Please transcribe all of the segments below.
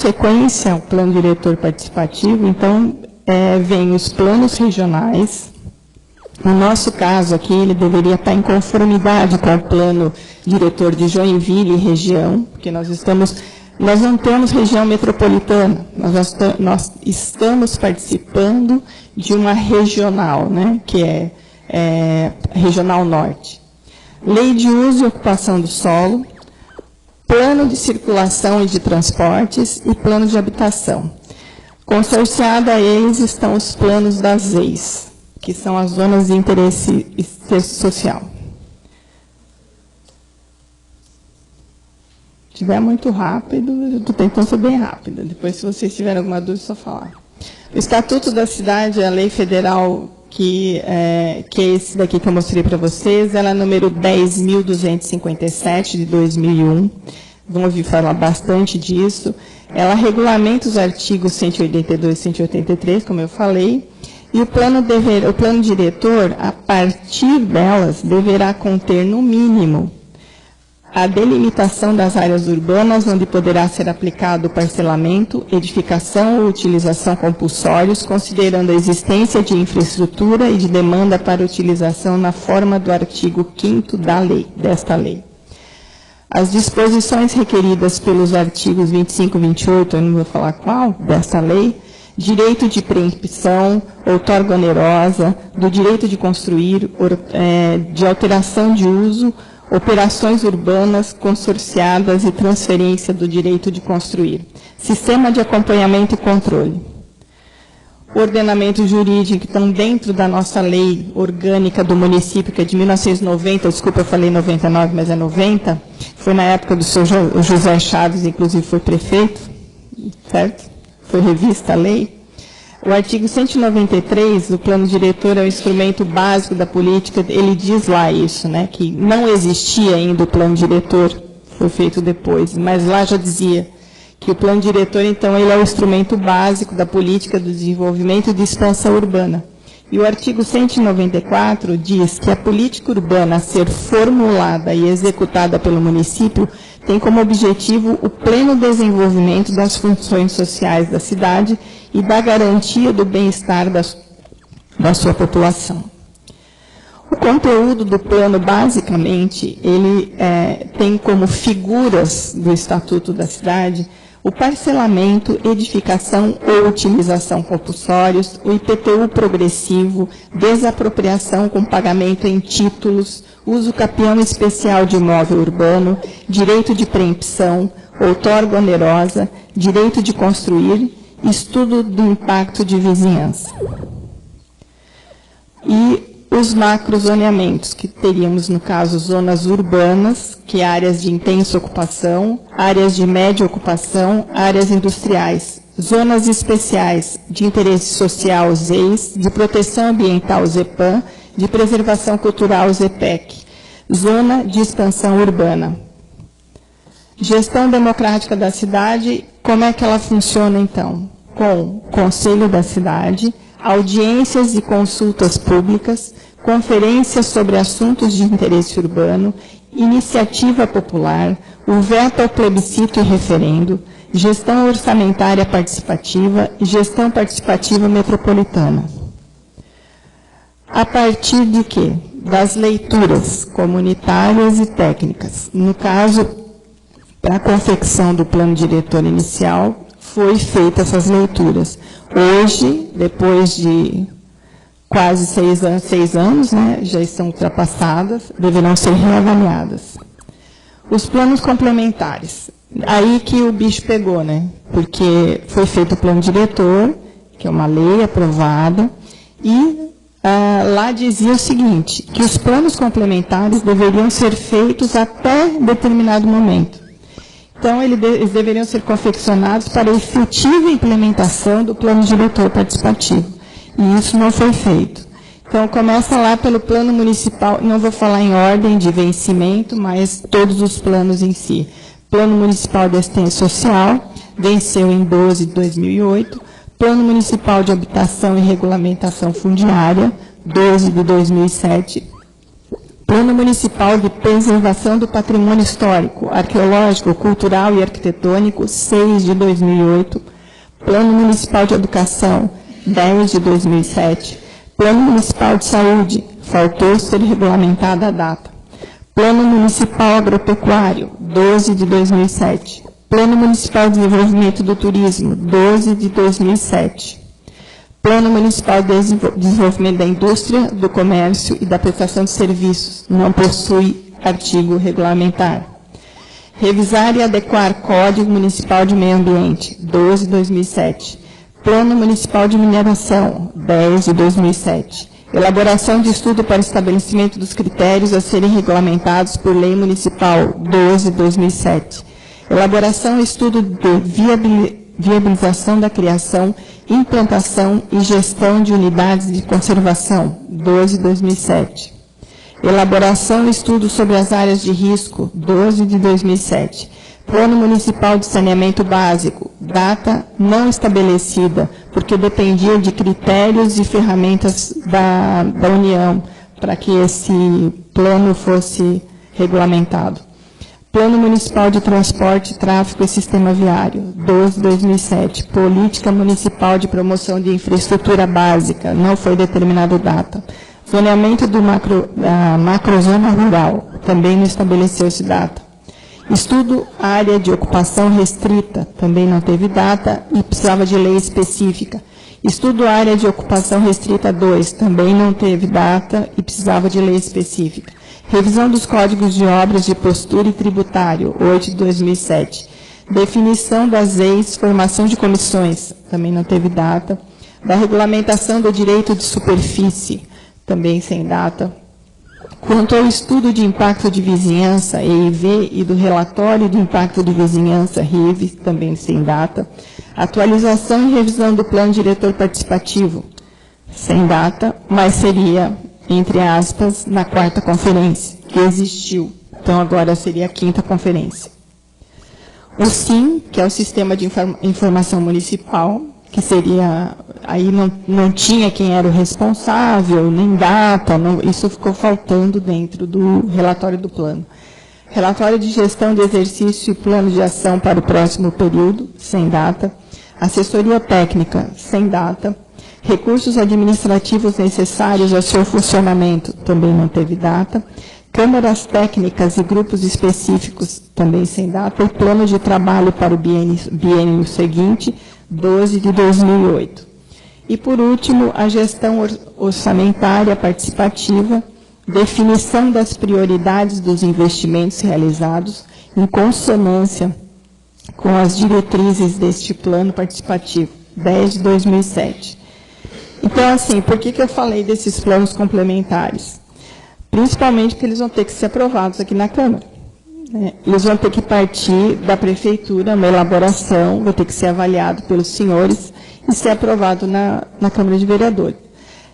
sequência ao plano diretor participativo, então, vem os planos regionais. No nosso caso aqui, ele deveria estar em conformidade com o plano diretor de Joinville e região, porque nós não temos região metropolitana, nós estamos participando de uma regional, né, que é Regional Norte. Lei de uso e ocupação do solo, plano de circulação e de transportes e plano de habitação. Consorciado a eles estão os planos das ZEIs, que são as zonas de interesse social. Se estiver muito rápido, eu estou tentando ser bem rápida. Depois, se vocês tiverem alguma dúvida, é só falar. O Estatuto da Cidade, a lei federal, que é esse daqui que eu mostrei para vocês, ela é número 10.257, de 2001. Vão ouvir falar bastante disso. Ela regulamenta os artigos 182 e 183, como eu falei, e o plano diretor, a partir delas, deverá conter, no mínimo, a delimitação das áreas urbanas, onde poderá ser aplicado o parcelamento, edificação ou utilização compulsórios, considerando a existência de infraestrutura e de demanda para utilização na forma do artigo 5º desta lei. As disposições requeridas pelos artigos 25 e 28, eu não vou falar qual, desta lei, direito de preempção, outorga onerosa, do direito de construir, de alteração de uso, operações urbanas consorciadas e transferência do direito de construir. Sistema de acompanhamento e controle. Ordenamento jurídico, que estão dentro da nossa lei orgânica do município, que é de 1990, desculpa, eu falei 99, mas é 90, foi na época do seu José Chaves, inclusive foi prefeito, certo? Foi revista a lei. O artigo 193, o plano diretor é o instrumento básico da política, ele diz lá isso, né, que não existia ainda o plano diretor, foi feito depois, mas lá já dizia que o plano diretor, então, ele é o instrumento básico da política do desenvolvimento e de expansão urbana. E o artigo 194 diz que a política urbana a ser formulada e executada pelo município tem como objetivo o pleno desenvolvimento das funções sociais da cidade e da garantia do bem-estar da sua população. O conteúdo do plano, basicamente, ele tem como figuras do Estatuto da Cidade o parcelamento, edificação ou utilização compulsórios, o IPTU progressivo, desapropriação com pagamento em títulos, uso capião especial de imóvel urbano, direito de preempção, outorga onerosa, direito de construir, estudo do impacto de vizinhança. E os macrozoneamentos, que teríamos, no caso, zonas urbanas, que é áreas de intensa ocupação, áreas de média ocupação, áreas industriais, zonas especiais de interesse social, ZEIs, de proteção ambiental, ZEPAM, de preservação cultural, ZEPEC, zona de expansão urbana. Gestão democrática da cidade, como é que ela funciona, então? Com Conselho da Cidade, audiências e consultas públicas, conferências sobre assuntos de interesse urbano, iniciativa popular, o veto ao plebiscito e referendo, gestão orçamentária participativa e gestão participativa metropolitana. A partir de quê? Das leituras comunitárias e técnicas. No caso, para a confecção do plano diretor inicial, foi feita essas leituras. Hoje, depois de quase 6 anos, né, já estão ultrapassadas, deverão ser reavaliadas. Os planos complementares. Aí que o bicho pegou, né? Porque foi feito o plano diretor, que é uma lei aprovada, e lá dizia o seguinte, que os planos complementares deveriam ser feitos até determinado momento. Então, eles deveriam ser confeccionados para a efetiva implementação do plano diretor participativo. E isso não foi feito. Então, começa lá pelo plano municipal, não vou falar em ordem de vencimento, mas todos os planos em si. Plano Municipal de Assistência Social, venceu em 12 de 2008. Plano Municipal de Habitação e Regulamentação Fundiária, 12 de 2007. Plano Municipal de Preservação do Patrimônio Histórico, Arqueológico, Cultural e Arquitetônico, 6 de 2008. Plano Municipal de Educação, 10 de 2007. Plano Municipal de Saúde, faltou ser regulamentada a data. Plano Municipal Agropecuário, 12 de 2007. Plano Municipal de Desenvolvimento do Turismo, 12 de 2007. Plano Municipal de Desenvolvimento da Indústria, do Comércio e da Prestação de Serviços, não possui artigo regulamentar. Revisar e adequar Código Municipal de Meio Ambiente, 12 de 2007. Plano Municipal de Mineração, 10 de 2007. Elaboração de estudo para estabelecimento dos critérios a serem regulamentados por Lei Municipal, 12 de 2007. Elaboração e estudo de viabilização da criação, implantação e gestão de unidades de conservação, 12 de 2007. Elaboração e estudo sobre as áreas de risco, 12 de 2007. Plano Municipal de Saneamento Básico, data não estabelecida, porque dependia de critérios e ferramentas da União para que esse plano fosse regulamentado. Plano Municipal de Transporte, Tráfego e Sistema Viário, 12 de 2007. Política Municipal de Promoção de Infraestrutura Básica, não foi determinada data. Zoneamento da macrozona rural, também não estabeleceu-se data. Estudo área de ocupação restrita, também não teve data e precisava de lei específica. Estudo área de ocupação restrita 2, também não teve data e precisava de lei específica. Revisão dos Códigos de Obras de Postura e Tributário, 8 de 2007. Definição das leis, formação de comissões, também não teve data. Da regulamentação do direito de superfície, também sem data. Quanto ao estudo de impacto de vizinhança, EIV, e do relatório de impacto de vizinhança, RIV, também sem data. Atualização e revisão do plano diretor participativo, sem data, mas seria, entre aspas, na 4ª conferência, que existiu. Então, agora seria a 5ª conferência. O SIM, que é o Sistema de Informação Municipal, que seria, aí não tinha quem era o responsável, nem data, isso ficou faltando dentro do relatório do plano. Relatório de gestão de exercício e plano de ação para o próximo período, sem data. Assessoria técnica, sem data. Recursos administrativos necessários ao seu funcionamento, também não teve data. Câmaras técnicas e grupos específicos, também sem data. E plano de trabalho para o biênio seguinte, 12 de 2008. E, por último, a gestão orçamentária participativa, definição das prioridades dos investimentos realizados em consonância com as diretrizes deste plano participativo, 10 de 2007. Então, assim, por que eu falei desses planos complementares? Principalmente porque eles vão ter que ser aprovados aqui na Câmara. Eles vão ter que partir da Prefeitura, uma elaboração, vai ter que ser avaliado pelos senhores e ser aprovado na Câmara de Vereadores.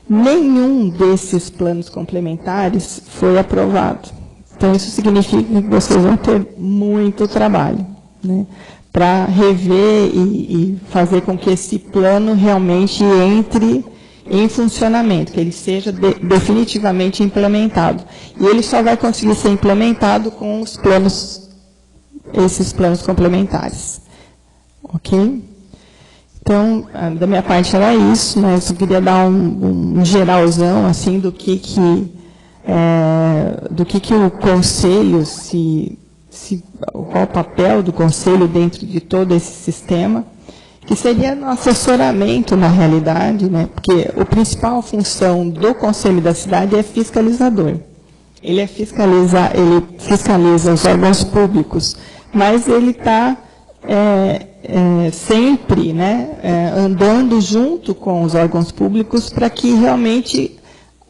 Nenhum desses planos complementares foi aprovado. Então, isso significa que vocês vão ter muito trabalho, né, para rever e fazer com que esse plano realmente entre em funcionamento, que ele seja definitivamente implementado. E ele só vai conseguir ser implementado com os planos, esses planos complementares. Ok? Então, da minha parte era isso, né? Eu só queria dar um geralzão, assim, do que o Conselho, qual o papel do Conselho dentro de todo esse sistema, que seria no assessoramento, na realidade, né? Porque a principal função do Conselho da Cidade é fiscalizador. Ele fiscaliza os órgãos públicos, mas ele está sempre, né, andando junto com os órgãos públicos para que realmente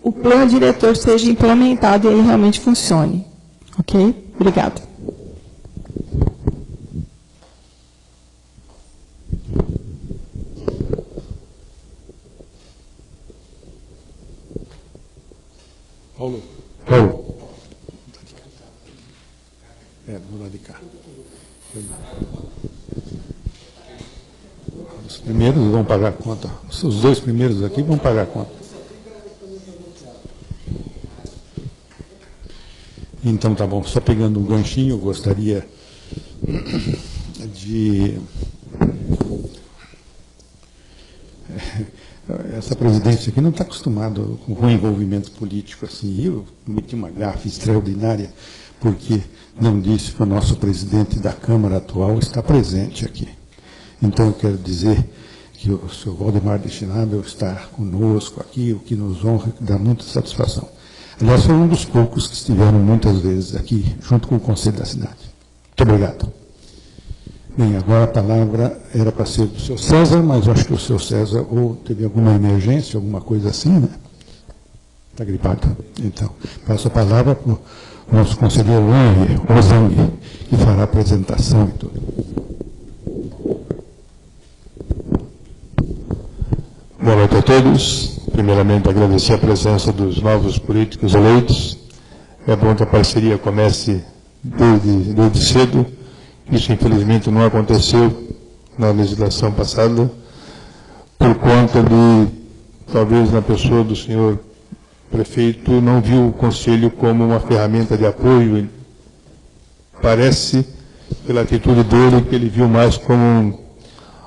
o plano diretor seja implementado e ele realmente funcione. Ok? Obrigada. Paulo. Do lado de cá. Os primeiros vão pagar a conta. Os 2 primeiros aqui vão pagar a conta. Então, tá bom. Só pegando um ganchinho, eu gostaria de... Essa presidência aqui não está acostumada com o envolvimento político assim. Eu cometi uma gafe extraordinária porque não disse que o nosso presidente da Câmara atual está presente aqui. Então, eu quero dizer que o senhor Valdemar de Schnabel está conosco aqui, o que nos honra, que dá muita satisfação. Aliás, foi um dos poucos que estiveram muitas vezes aqui, junto com o Conselho da Cidade. Muito obrigado. Bem, agora a palavra era para ser do senhor César, mas eu acho que o senhor César ou teve alguma emergência, alguma coisa assim, né? Está gripado. Então, passo a palavra para o nosso conselheiro Ozang, que fará a apresentação e tudo. Boa noite a todos. Primeiramente, agradecer a presença dos novos políticos eleitos. É bom que a parceria comece desde cedo. Isso, infelizmente, não aconteceu na legislação passada, por conta de, talvez, na pessoa do senhor prefeito, não viu o Conselho como uma ferramenta de apoio. Parece, pela atitude dele, que ele viu mais como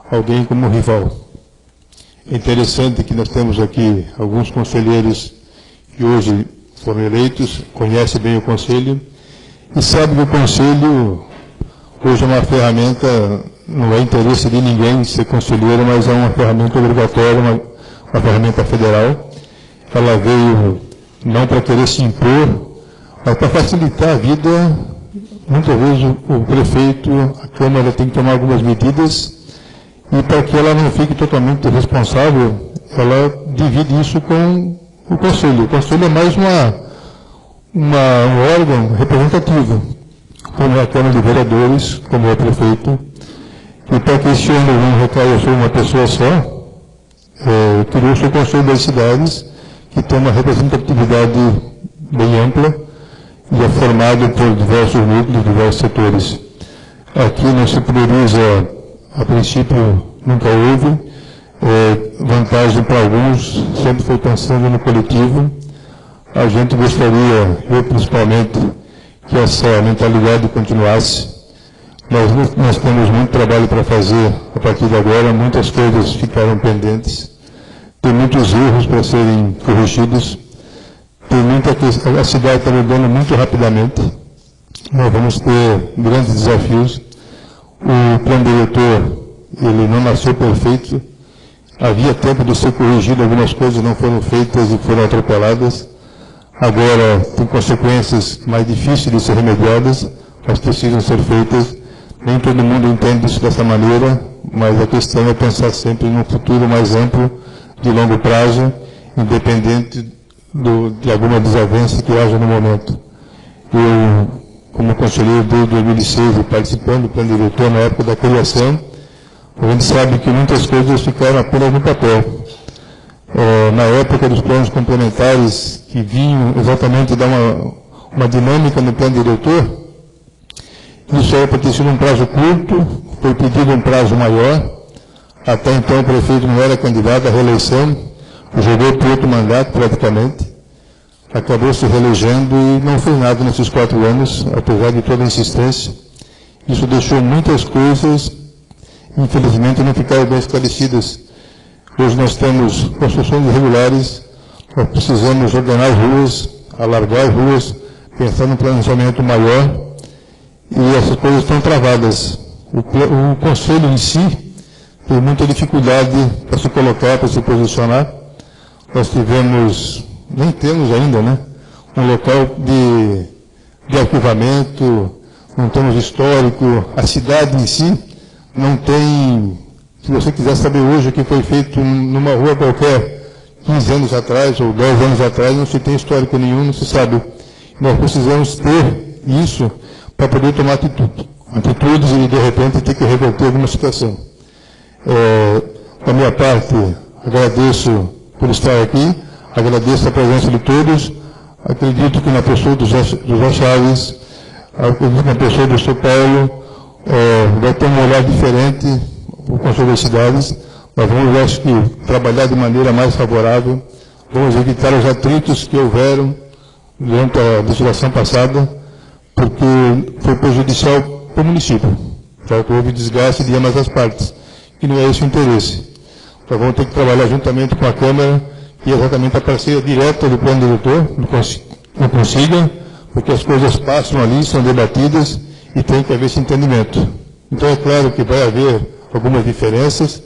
alguém como rival. É interessante que nós temos aqui alguns conselheiros que hoje foram eleitos, conhecem bem o Conselho, e sabem que o Conselho hoje é uma ferramenta, não é interesse de ninguém ser conselheiro, mas é uma ferramenta obrigatória, uma ferramenta federal. Ela veio não para querer se impor, mas para facilitar a vida. Muitas vezes o prefeito, a Câmara tem que tomar algumas medidas, e para que ela não fique totalmente responsável, ela divide isso com o Conselho. O Conselho é mais um órgão representativo, como é a Câmara de Vereadores, como é o prefeito, e para que esse ano não recaia sobre uma pessoa só, criou-se o Conselho das Cidades, que tem uma representatividade bem ampla e é formado por diversos núcleos, diversos setores. Aqui não se prioriza, a princípio nunca houve, vantagem para alguns, sempre foi pensando no coletivo. A gente gostaria, eu principalmente, que essa mentalidade continuasse. Nós temos muito trabalho para fazer a partir de agora, muitas coisas ficaram pendentes, tem muitos erros para serem corrigidos, a cidade está mudando muito rapidamente, nós vamos ter grandes desafios. O plano diretor, ele não nasceu perfeito, havia tempo de ser corrigido, algumas coisas não foram feitas e foram atropeladas. Agora tem consequências mais difíceis de ser remediadas, mas precisam ser feitas. Nem todo mundo entende isso dessa maneira, mas a questão é pensar sempre num futuro mais amplo, de longo prazo, independente de alguma desavença que haja no momento. Eu, como conselheiro desde 2006 e participando do plano diretor na época da criação, a gente sabe que muitas coisas ficaram apenas no papel. Na época dos planos complementares, que vinham exatamente dar uma dinâmica no plano diretor, isso era para ter sido um prazo curto, foi pedido um prazo maior. Até então o prefeito não era candidato à reeleição, jogou para outro mandato praticamente, acabou se reelegendo e não fez nada nesses 4 anos, apesar de toda a insistência. Isso deixou muitas coisas, infelizmente, não ficaram bem esclarecidas. Hoje nós temos construções irregulares, nós precisamos ordenar as ruas, alargar as ruas, pensar num planejamento maior, e essas coisas estão travadas. O Conselho em si tem muita dificuldade para se colocar, para se posicionar. Nós nem temos ainda, né, um local de arquivamento, não temos histórico, a cidade em si não tem. Se você quiser saber hoje o que foi feito numa rua qualquer, 15 anos atrás ou 10 anos atrás, não se tem histórico nenhum, não se sabe. Nós precisamos ter isso para poder tomar atitudes e, de repente, ter que reverter alguma situação. Da minha parte, agradeço por estar aqui, agradeço a presença de todos, acredito que na pessoa do José Chaves, acredito que na pessoa do São Paulo, vai ter um olhar diferente o Conselho das Cidades. Nós vamos, acho que, trabalhar de maneira mais favorável, vamos evitar os atritos que houveram durante a legislação passada. porque foi prejudicial para o município. Já houve desgaste de ambas as partes, e não é esse o interesse. Então vamos ter que trabalhar juntamente com a Câmara, que é exatamente a parceria direta do plano diretor, não consiga, porque as coisas passam ali, são debatidas, e tem que haver esse entendimento. Então é claro que vai haver algumas diferenças,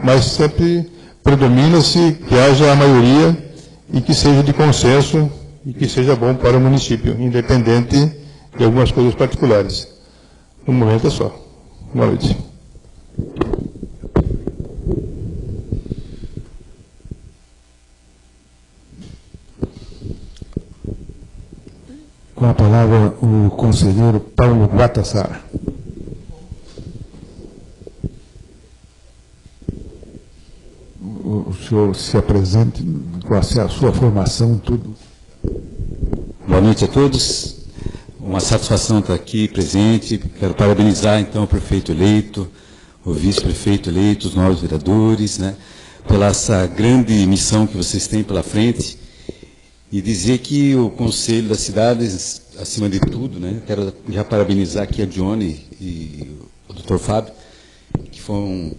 mas sempre predomina-se que haja a maioria e que seja de consenso e que seja bom para o município, independente de algumas coisas particulares. No momento é só. Boa noite. Com a palavra o conselheiro Paulo Guatassara. O senhor se apresente, qual é a sua formação, tudo. Boa noite a todos. Uma satisfação estar aqui presente. Quero parabenizar, então, o prefeito eleito, o vice-prefeito eleito, os novos vereadores, né, pela essa grande missão que vocês têm pela frente. E dizer que o Conselho das Cidades, acima de tudo, né, quero já parabenizar aqui a Dione e o Dr. Fábio, que foram,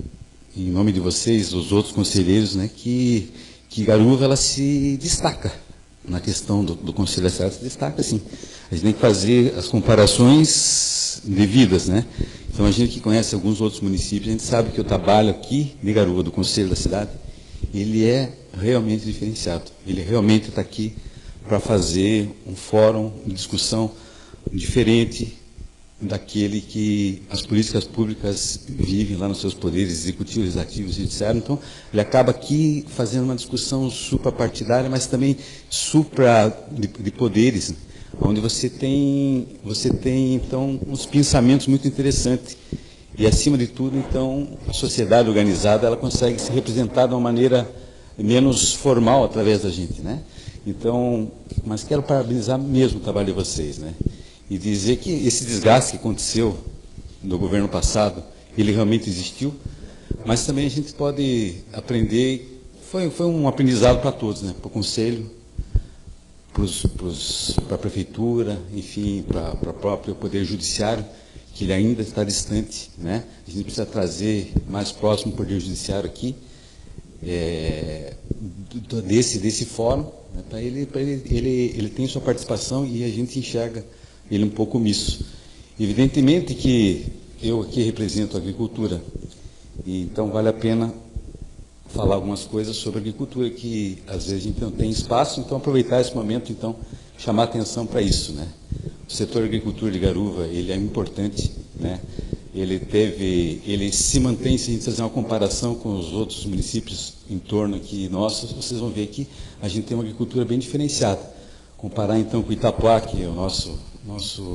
em nome de vocês, os outros conselheiros, né, que Garuva ela se destaca na questão do Conselho das Cidades, se destaca, sim. A gente tem que fazer as comparações devidas, né? Então, a gente que conhece alguns outros municípios, a gente sabe que o trabalho aqui de Garuva, do Conselho da Cidade, ele é realmente diferenciado. Ele realmente está aqui para fazer um fórum de discussão diferente daquele que as políticas públicas vivem lá nos seus poderes executivos, legislativos e judiciários. Então, ele acaba aqui fazendo uma discussão suprapartidária, mas também de poderes, onde você tem, então, uns pensamentos muito interessantes. E, acima de tudo, então, a sociedade organizada ela consegue se representar de uma maneira menos formal através da gente, né? Então, mas quero parabenizar mesmo o trabalho de vocês, né? E dizer que esse desgaste que aconteceu no governo passado, ele realmente existiu, mas também a gente pode aprender, foi um aprendizado para todos, né? Para o Conselho, para a Prefeitura, enfim, para o próprio Poder Judiciário, que ele ainda está distante, né? A gente precisa trazer mais próximo o Poder Judiciário aqui, desse fórum, né? Para ele tem sua participação e a gente enxerga ele um pouco omisso. Evidentemente que eu aqui represento a agricultura, e então vale a pena falar algumas coisas sobre a agricultura, que às vezes a gente não tem espaço, então aproveitar esse momento, então, chamar atenção para isso, né? O setor de agricultura de Garuva, ele é importante, né? Ele se mantém, se a gente fazer uma comparação com os outros municípios em torno aqui nossos, vocês vão ver que a gente tem uma agricultura bem diferenciada. Comparar então com Itapuá, que é o nosso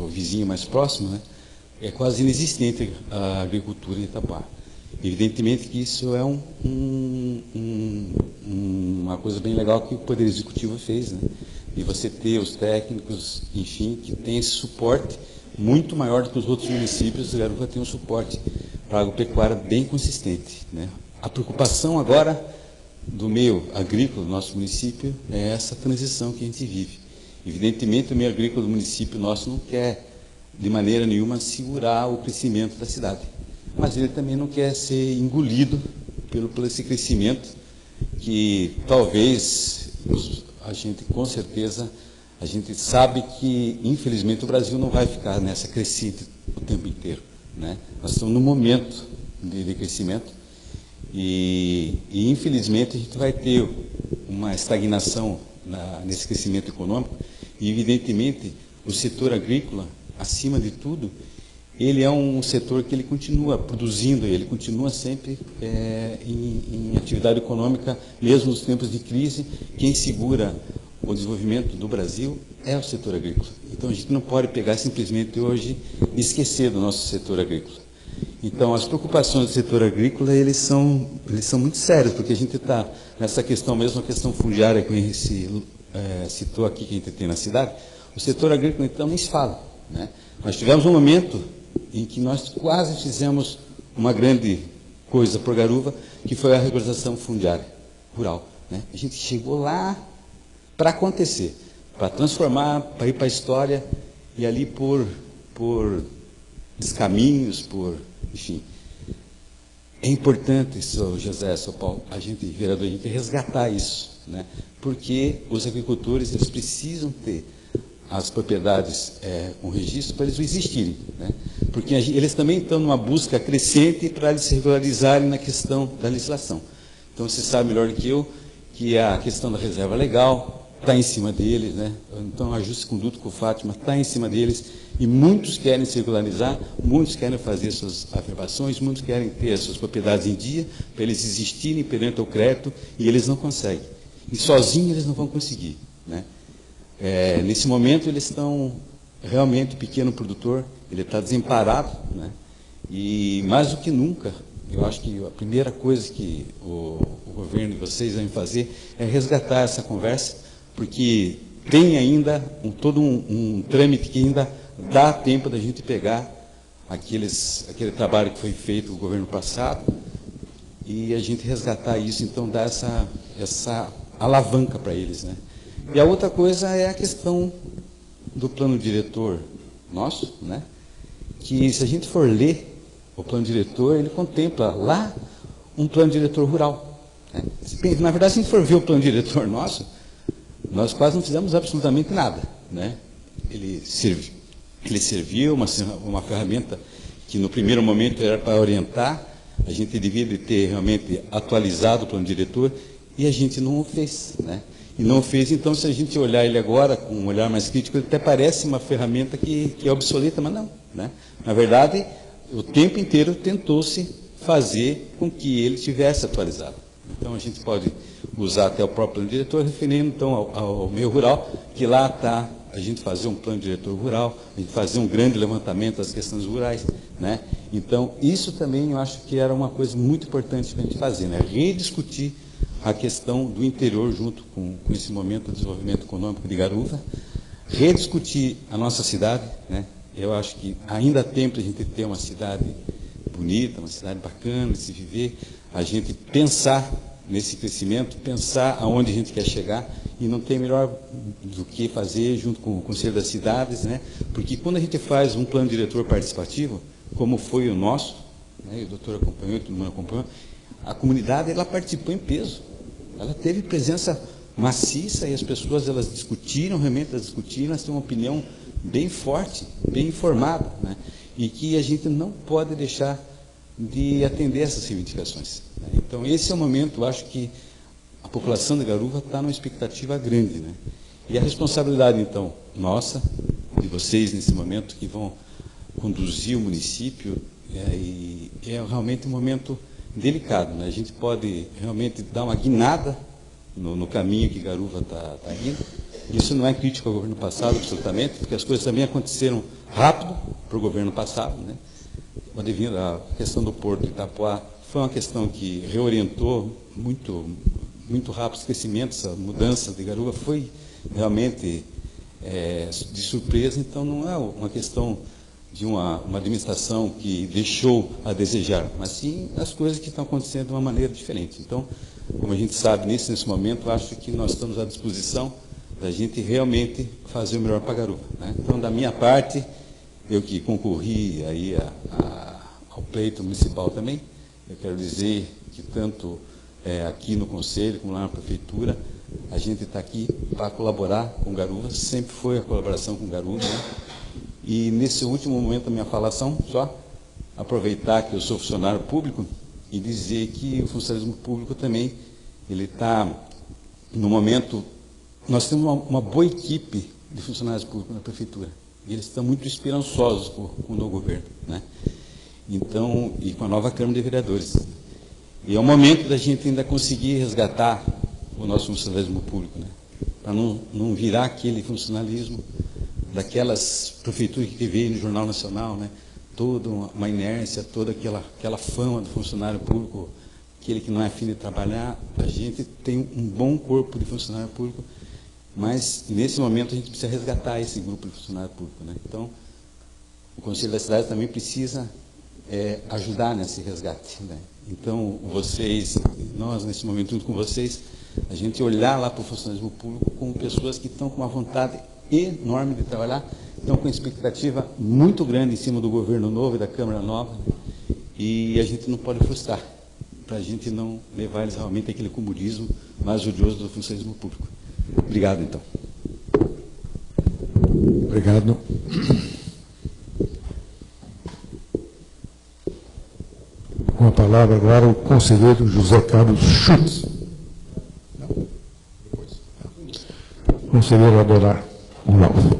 vizinho mais próximo, né? É quase inexistente a agricultura em Itapuá. Evidentemente que isso é uma coisa bem legal que o Poder Executivo fez, né? E você ter os técnicos, enfim, que tem esse suporte muito maior do que os outros municípios. Garuva tem um suporte para a agropecuária bem consistente, né? A preocupação agora do meio agrícola do nosso município é essa transição que a gente vive. Evidentemente, o meio agrícola do município nosso não quer, de maneira nenhuma, segurar o crescimento da cidade. Mas ele também não quer ser engolido por esse crescimento que talvez a gente, com certeza, a gente sabe que, infelizmente, o Brasil não vai ficar nessa crescente o tempo inteiro, né? Nós estamos num momento de crescimento e, infelizmente, a gente vai ter uma estagnação nesse crescimento econômico e, evidentemente, o setor agrícola, acima de tudo, ele é um setor que ele continua produzindo, ele continua sempre em atividade econômica, mesmo nos tempos de crise. Quem segura o desenvolvimento do Brasil é o setor agrícola. Então, a gente não pode pegar simplesmente hoje e esquecer do nosso setor agrícola. Então, as preocupações do setor agrícola, eles são muito sérias, porque a gente está nessa questão, mesmo a questão fundiária que a gente citou aqui, que a gente tem na cidade, o setor agrícola, então, nem se fala, né? Nós tivemos um momento em que nós quase fizemos uma grande coisa por Garuva, que foi a regularização fundiária rural, né? A gente chegou lá para acontecer, para transformar, para ir para a história, e ali por por descaminhos, enfim. É importante, Sr. José, Sr. Paulo, vereador, a gente resgatar isso, né? Porque os agricultores, eles precisam ter as propriedades com registro para eles existirem, né? Porque eles também estão numa busca crescente para eles se regularizarem na questão da legislação. Então, você sabe melhor do que eu que a questão da reserva legal está em cima deles, né? Então, ajuste de conduta com o Fátima está em cima deles, e muitos querem se regularizar, muitos querem fazer suas afirmações, muitos querem ter as suas propriedades em dia, para eles existirem perante o crédito, e eles não conseguem. E sozinhos eles não vão conseguir, né? Nesse momento, eles estão realmente, o pequeno produtor, ele está desamparado, né? E mais do que nunca, eu acho que a primeira coisa que o governo de vocês vão fazer é resgatar essa conversa, porque tem ainda todo um trâmite que ainda dá tempo da gente pegar aquele trabalho que foi feito no governo passado e a gente resgatar isso, então dar essa alavanca para eles, né? E a outra coisa é a questão do plano diretor nosso, né? Que se a gente for ler o plano diretor, ele contempla lá um plano diretor rural, né? Na verdade, se a gente for ver o plano diretor nosso, nós quase não fizemos absolutamente nada, né? Ele serviu uma ferramenta que no primeiro momento era para orientar, a gente devia ter realmente atualizado o plano diretor e a gente não o fez, né? E não fez, então, se a gente olhar ele agora com um olhar mais crítico, ele até parece uma ferramenta que é obsoleta, mas não, né? Na verdade, o tempo inteiro tentou-se fazer com que ele tivesse atualizado. Então, a gente pode usar até o próprio plano diretor, referindo, então, ao meio rural, que lá está a gente fazer um plano diretor rural, a gente fazer um grande levantamento das questões rurais, né? Então, isso também eu acho que era uma coisa muito importante para a gente fazer, né? Rediscutir a questão do interior junto com esse momento do desenvolvimento econômico de Garuva, rediscutir a nossa cidade, né? Eu acho que ainda há tempo a gente ter uma cidade bonita, uma cidade bacana de se viver, a gente pensar nesse crescimento, pensar aonde a gente quer chegar, e não tem melhor do que fazer junto com o Conselho das Cidades, né? Porque quando a gente faz um plano diretor participativo, como foi o nosso, né? O doutor acompanhou, todo mundo acompanhou, a comunidade ela participou em peso, ela teve presença maciça e as pessoas elas discutiram, realmente elas discutiram, elas têm uma opinião bem forte, bem informada, né? E que a gente não pode deixar de atender essas reivindicações, né? Então, esse é o momento, eu acho que a população de Garuva está numa expectativa grande, né? E a responsabilidade, então, nossa, de vocês nesse momento, que vão conduzir o município, é realmente um momento delicado, né? A gente pode realmente dar uma guinada no caminho que Garuva está indo. Isso não é crítica ao governo passado, absolutamente, porque as coisas também aconteceram rápido para o governo passado, né? Devido à questão do Porto de Itapoá, foi uma questão que reorientou muito rápido os crescimentos, a mudança de Garuva foi realmente de surpresa, então não é uma questão de uma administração que deixou a desejar, mas sim as coisas que estão acontecendo de uma maneira diferente. Então, como a gente sabe, nesse momento, acho que nós estamos à disposição da gente realmente fazer o melhor para Garuva, né? Então, da minha parte, eu que concorri aí ao pleito municipal também, eu quero dizer que tanto aqui no Conselho como lá na Prefeitura, a gente está aqui para colaborar com Garuva, sempre foi a colaboração com Garuva, né? E nesse último momento da minha falação, só aproveitar que eu sou funcionário público e dizer que o funcionalismo público também, ele está, no momento, nós temos uma boa equipe de funcionários públicos na Prefeitura, e eles estão muito esperançosos com o novo governo, né? Então, e com a nova Câmara de Vereadores. E é o momento da gente ainda conseguir resgatar o nosso funcionalismo público, né? Para não virar aquele funcionalismo daquelas prefeituras que veio no Jornal Nacional, né? Toda uma inércia, toda aquela fama do funcionário público, aquele que não é afim de trabalhar. A gente tem um bom corpo de funcionário público, mas nesse momento a gente precisa resgatar esse grupo de funcionário público, né? Então, o Conselho da Cidade também precisa ajudar nesse resgate, né? Então, nós nesse momento junto com vocês, a gente olhar lá para o funcionalismo público como pessoas que estão com uma vontade enorme de trabalhar. Então, com expectativa muito grande em cima do governo novo e da Câmara nova, e a gente não pode frustrar, para a gente não levar eles realmente àquele comodismo mais odioso do funcionalismo público. Obrigado, então. Obrigado. Com a palavra agora o conselheiro José Carlos Schutz. Conselheiro Adorar Ralph.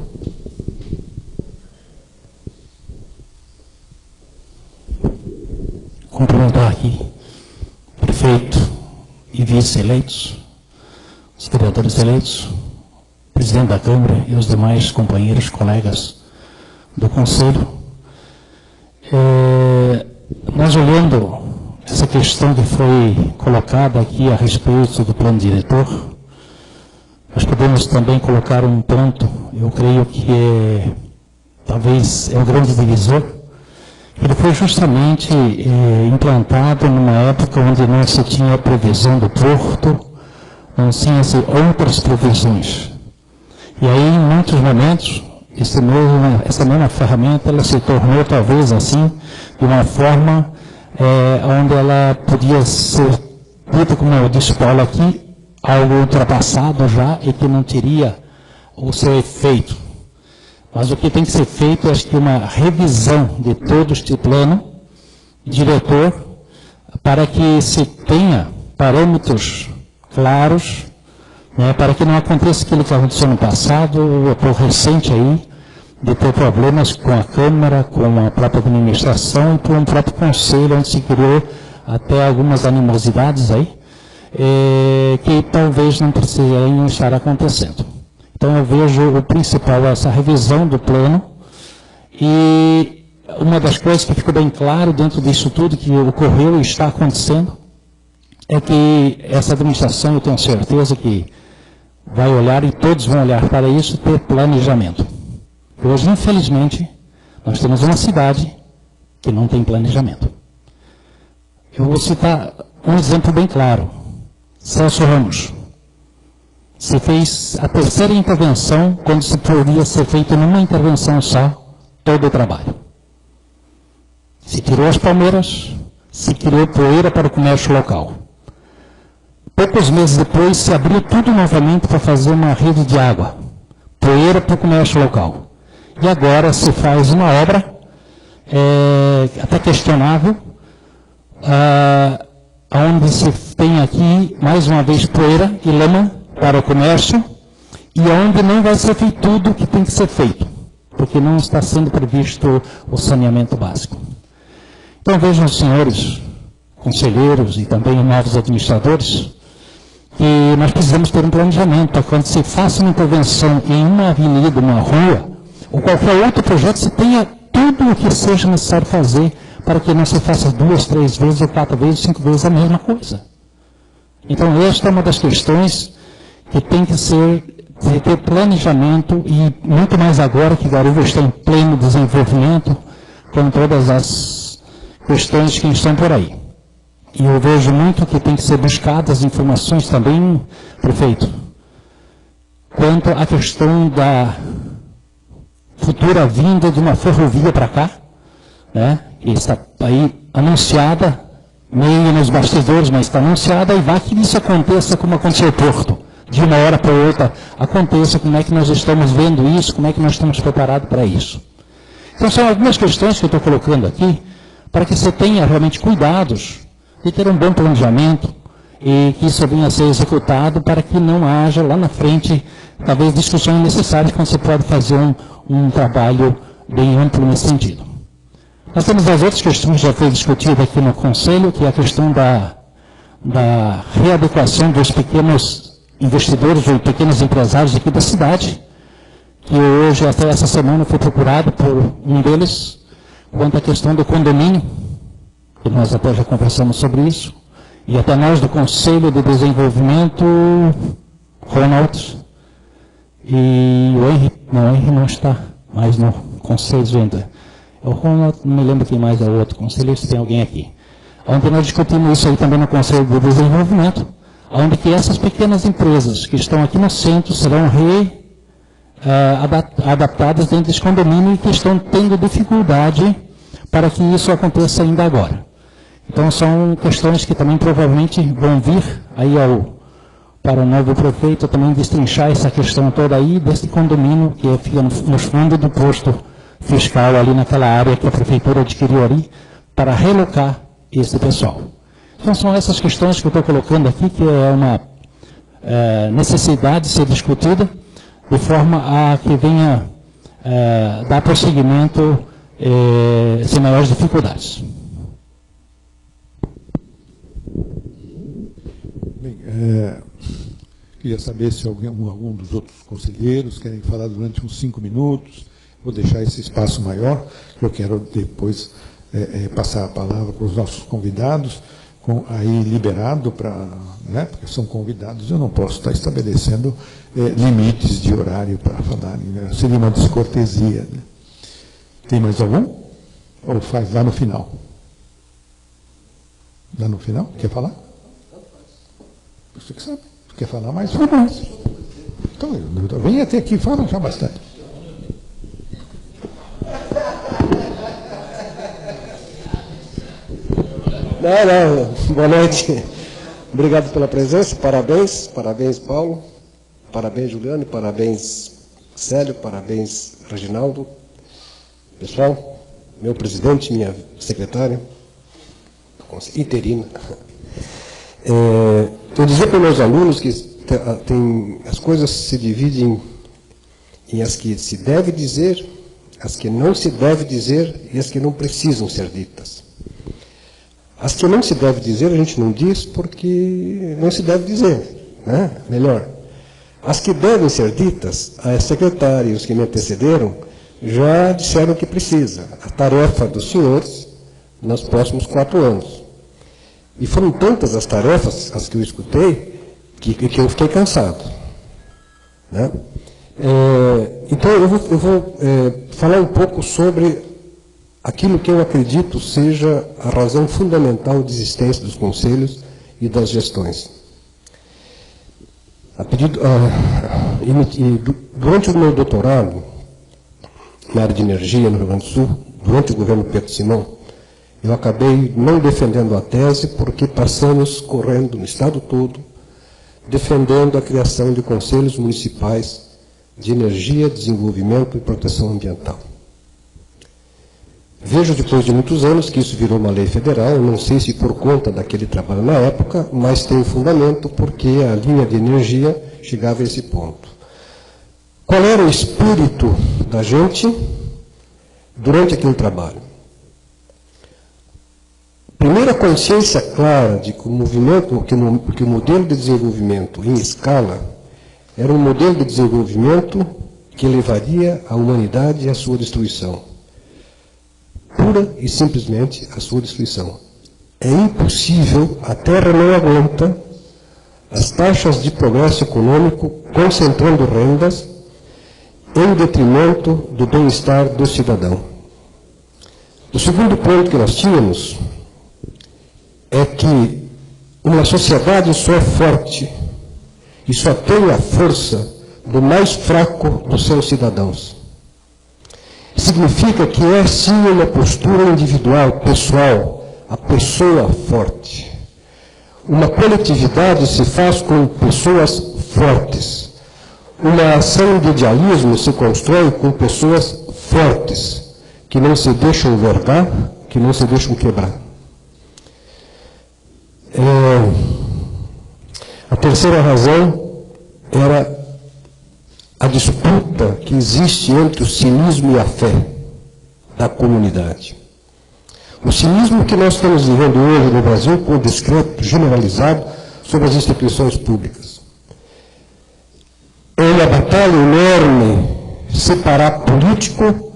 Cumprimentar aqui o prefeito e vice-eleitos, os vereadores eleitos, o presidente da Câmara e os demais companheiros, colegas do Conselho. Nós olhando essa questão que foi colocada aqui a respeito do plano diretor, nós podemos também colocar um ponto, eu creio que talvez é o grande divisor. Ele foi justamente implantado numa época onde não se tinha previsão do porto, não tinha-se outras previsões. E aí, em muitos momentos, essa mesma ferramenta ela se tornou, talvez assim, de uma forma onde ela podia ser dita, como eu disse Paulo aqui, algo ultrapassado já e que não teria o seu efeito. Mas o que tem que ser feito, acho que uma revisão de todo este plano diretor, para que se tenha parâmetros claros, né, para que não aconteça aquilo que aconteceu no passado, ou recente aí, de ter problemas com a Câmara, com a própria administração e com o próprio Conselho, onde se criou até algumas animosidades aí, que talvez não precisariam estar acontecendo. Então eu vejo o principal, essa revisão do plano, e uma das coisas que ficou bem claro dentro disso tudo que ocorreu e está acontecendo, é que essa administração, eu tenho certeza que vai olhar, e todos vão olhar para isso, ter planejamento. Hoje, infelizmente, nós temos uma cidade que não tem planejamento. Eu vou citar um exemplo bem claro. Celso Ramos. Se fez a terceira intervenção, quando se poderia ser feito numa intervenção só, todo o trabalho. Se tirou as palmeiras, se criou poeira para o comércio local. Poucos meses depois, se abriu tudo novamente para fazer uma rede de água. Poeira para o comércio local. E agora se faz uma obra, até questionável, onde se tem aqui, mais uma vez, poeira e lama para o comércio, e onde não vai ser feito tudo o que tem que ser feito, porque não está sendo previsto o saneamento básico. Então vejam, senhores conselheiros e também novos administradores, que nós precisamos ter um planejamento para quando se faça uma intervenção em uma avenida, uma rua, ou qualquer outro projeto, se tenha tudo o que seja necessário fazer para que não se faça 2, 3 vezes, ou 4 vezes, 5 vezes a mesma coisa. Então esta é uma das questões que tem que ter planejamento, e muito mais agora que Garuva está em pleno desenvolvimento, com todas as questões que estão por aí. E eu vejo muito que tem que ser buscadas informações também, prefeito, quanto à questão da futura vinda de uma ferrovia para cá, né, que está aí anunciada, meio nos bastidores, mas está anunciada, e vai que isso aconteça como aconteceu no Porto. De uma hora para outra aconteça, como é que nós estamos vendo isso, como é que nós estamos preparados para isso. Então são algumas questões que eu estou colocando aqui, para que você tenha realmente cuidados de ter um bom planejamento, e que isso venha a ser executado, para que não haja lá na frente, talvez, discussões necessárias, quando você pode fazer um trabalho bem amplo nesse sentido. Nós temos as outras questões que já foi discutida aqui no Conselho, que é a questão da readequação dos pequenos investidores ou pequenos empresários aqui da cidade, que hoje, até essa semana, foi procurado por um deles, quanto à questão do condomínio, que nós até já conversamos sobre isso, e até nós do Conselho de Desenvolvimento, Ronald, e o Henry não está mais no Conselho ainda. O Ronald, não me lembro quem mais é o outro conselheiro, se tem alguém aqui. Ontem nós discutimos isso aí também no Conselho de Desenvolvimento, onde que essas pequenas empresas que estão aqui no centro serão adaptadas dentro desse condomínio e que estão tendo dificuldade para que isso aconteça ainda agora. Então, são questões que também provavelmente vão vir aí para o novo prefeito também destrinchar essa questão toda aí desse condomínio que fica no fundo do posto fiscal ali naquela área que a prefeitura adquiriu ali para relocar esse pessoal. Então, são essas questões que eu estou colocando aqui, que é uma necessidade de ser discutida, de forma a que venha dar prosseguimento sem maiores dificuldades. Bem, queria saber se algum dos outros conselheiros querem falar durante uns 5 minutos. Vou deixar esse espaço maior, que eu quero depois passar a palavra para os nossos convidados, aí liberado para, né, porque são convidados, eu não posso estar estabelecendo limites de horário para falarem, né? Seria uma descortesia. Né? Tem mais algum? Ou faz lá no final? Lá no final? Quer falar? Você que sabe. Quer falar mais? Fala mais. Então, vem até aqui, fala já bastante. Não, boa noite. Obrigado pela presença, parabéns, Paulo, parabéns, Juliano, parabéns, Célio, parabéns, Reginaldo. Pessoal, meu presidente, minha secretária, interina. Eu dizia para os meus alunos que as coisas se dividem em as que se deve dizer, as que não se deve dizer e as que não precisam ser ditas. As que não se deve dizer, a gente não diz porque não se deve dizer, né? Melhor. As que devem ser ditas, a secretária e os que me antecederam já disseram que precisa. A tarefa dos senhores nos próximos 4 anos. E foram tantas as tarefas, as que eu escutei, que eu fiquei cansado. Né? Então, eu vou falar um pouco sobre aquilo que eu acredito seja a razão fundamental de existência dos conselhos e das gestões. Durante o meu doutorado, na área de energia no Rio Grande do Sul, durante o governo Pedro Simão, eu acabei não defendendo a tese porque passamos correndo no estado todo, defendendo a criação de conselhos municipais de energia, desenvolvimento e proteção ambiental. Vejo depois de muitos anos que isso virou uma lei federal, não sei se por conta daquele trabalho na época, mas tem fundamento porque a linha de energia chegava a esse ponto. Qual era o espírito da gente durante aquele trabalho? Primeira consciência clara de que o movimento, que o modelo de desenvolvimento em escala era um modelo de desenvolvimento que levaria a humanidade à sua destruição. Pura e simplesmente a sua destruição. É impossível, a Terra não aguenta as taxas de progresso econômico concentrando rendas em detrimento do bem-estar do cidadão. O segundo ponto que nós tínhamos é que uma sociedade só é forte e só tem a força do mais fraco dos seus cidadãos. Significa que é sim uma postura individual, pessoal, a pessoa forte. Uma coletividade se faz com pessoas fortes. Uma ação de idealismo se constrói com pessoas fortes, que não se deixam verdar, que não se deixam quebrar. A terceira razão era a disputa que existe entre o cinismo e a fé da comunidade. O cinismo que nós estamos vivendo hoje no Brasil, com o descrédito generalizado sobre as instituições públicas. É uma batalha enorme separar político.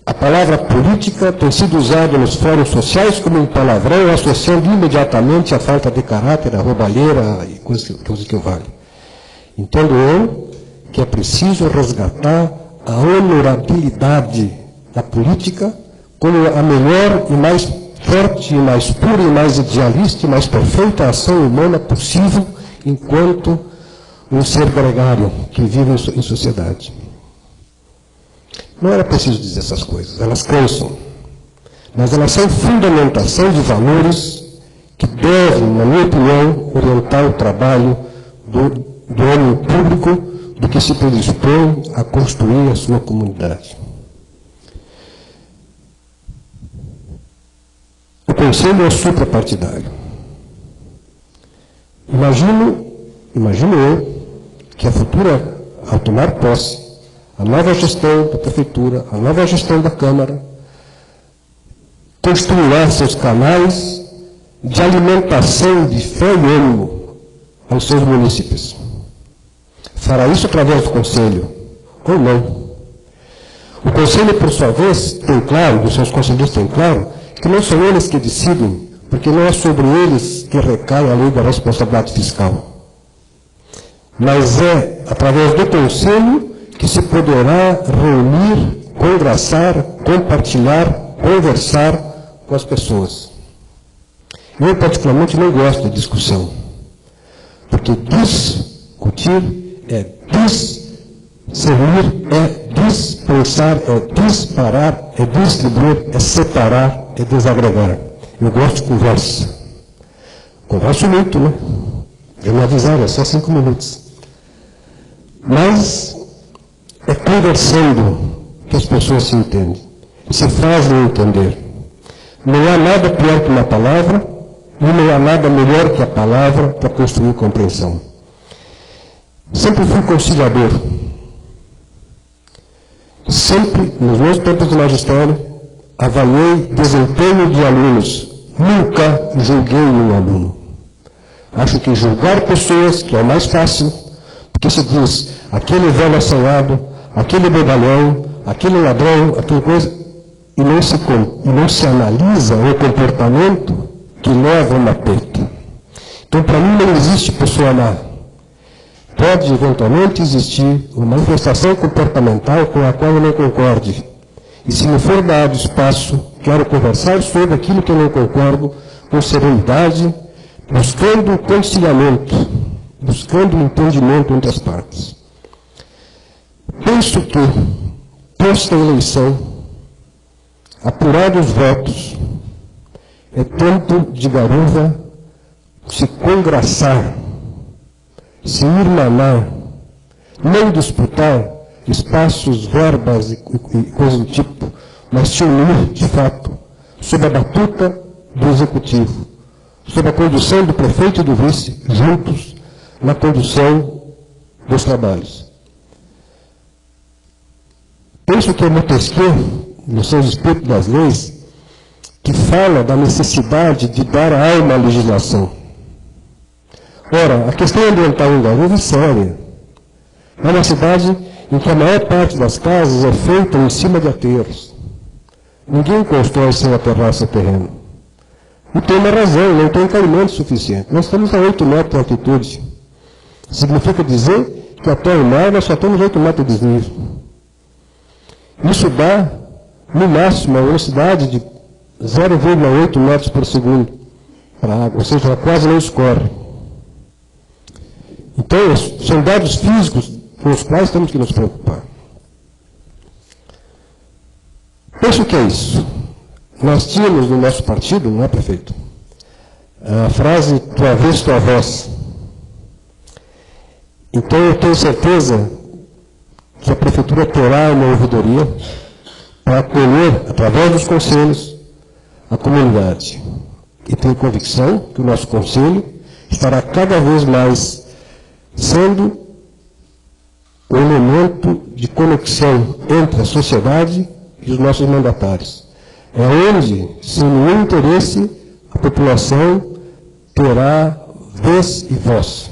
A palavra política tem sido usada nos fóruns sociais como um palavrão, associando imediatamente a falta de caráter, a roubalheira e coisas que vale. Entendo eu que é preciso resgatar a honorabilidade da política como a melhor e mais forte, e mais pura, e mais idealista, e mais perfeita ação humana possível, enquanto um ser gregário que vive em sociedade. Não era preciso dizer essas coisas, elas cansam, mas elas são fundamentação de valores que devem, na minha opinião, orientar o trabalho do homem público, do que se predispõe a construir a sua comunidade. O conselho é suprapartidário. Imagino eu que a futura, ao tomar posse, a nova gestão da prefeitura, a nova gestão da Câmara, construirá seus canais de alimentação de fé e ânimo aos seus municípios. Fará isso através do Conselho, ou não. O Conselho, por sua vez, tem claro, os seus conselheiros têm claro, que não são eles que decidem, porque não é sobre eles que recai a lei da responsabilidade fiscal. Mas é através do Conselho que se poderá reunir, conversar, compartilhar, conversar com as pessoas. Eu, particularmente, não gosto de discussão, porque discutir é discernir, é dispensar, é disparar, é distribuir, é separar, é desagregar. Eu gosto de conversa. Converso muito, né? Eu me avisaram, é só 5 minutos. Mas é conversando que as pessoas se entendem, se fazem entender. Não há nada pior que uma palavra, e não há nada melhor que a palavra para construir compreensão. Sempre fui conciliador. Sempre, nos meus tempos de magistério, avaliei desempenho de alunos. Nunca julguei um aluno. Acho que julgar pessoas, que é o mais fácil, porque se diz, aquele velho assanhado, aquele bobalhão, aquele ladrão, aquela coisa, e não se analisa o comportamento que leva a uma perda. Então, para mim, não existe pessoa má. Pode, eventualmente, existir uma manifestação comportamental com a qual eu não concorde. E se me for dado espaço, quero conversar sobre aquilo que eu não concordo, com serenidade, buscando o conciliamento, buscando o entendimento entre as partes. Penso que, posta a eleição, apurados os votos, é tempo de Garuva se congraçar, se irmanar, não disputar espaços, verbas e coisas do tipo, mas se unir, de fato, sob a batuta do Executivo, sob a condução do prefeito e do vice, juntos, na condução dos trabalhos. Penso que é Montesquieu, no seu Espírito das Leis, que fala da necessidade de dar alma à legislação. Ora, a questão ambiental em Garuva é séria. É uma cidade em que a maior parte das casas é feita em cima de aterros. Ninguém constrói sem aterrar seu terreno. E tem uma razão, não tem caimento suficiente. Nós estamos a 8 metros de altitude. Significa dizer que até o mar nós só temos 8 metros de desnível. Isso dá, no máximo, a velocidade de 0,8 metros por segundo para a água, ou seja, ela quase não escorre. Então, são dados físicos com os quais temos que nos preocupar. Penso que é isso. Nós tínhamos no nosso partido, não é, prefeito, a frase tua vez, tua voz. Então, eu tenho certeza que a prefeitura terá uma ouvidoria para acolher, através dos conselhos, a comunidade. E tenho convicção que o nosso conselho estará cada vez mais sendo o elemento de conexão entre a sociedade e os nossos mandatários. É onde, sem nenhum interesse, a população terá vez e voz,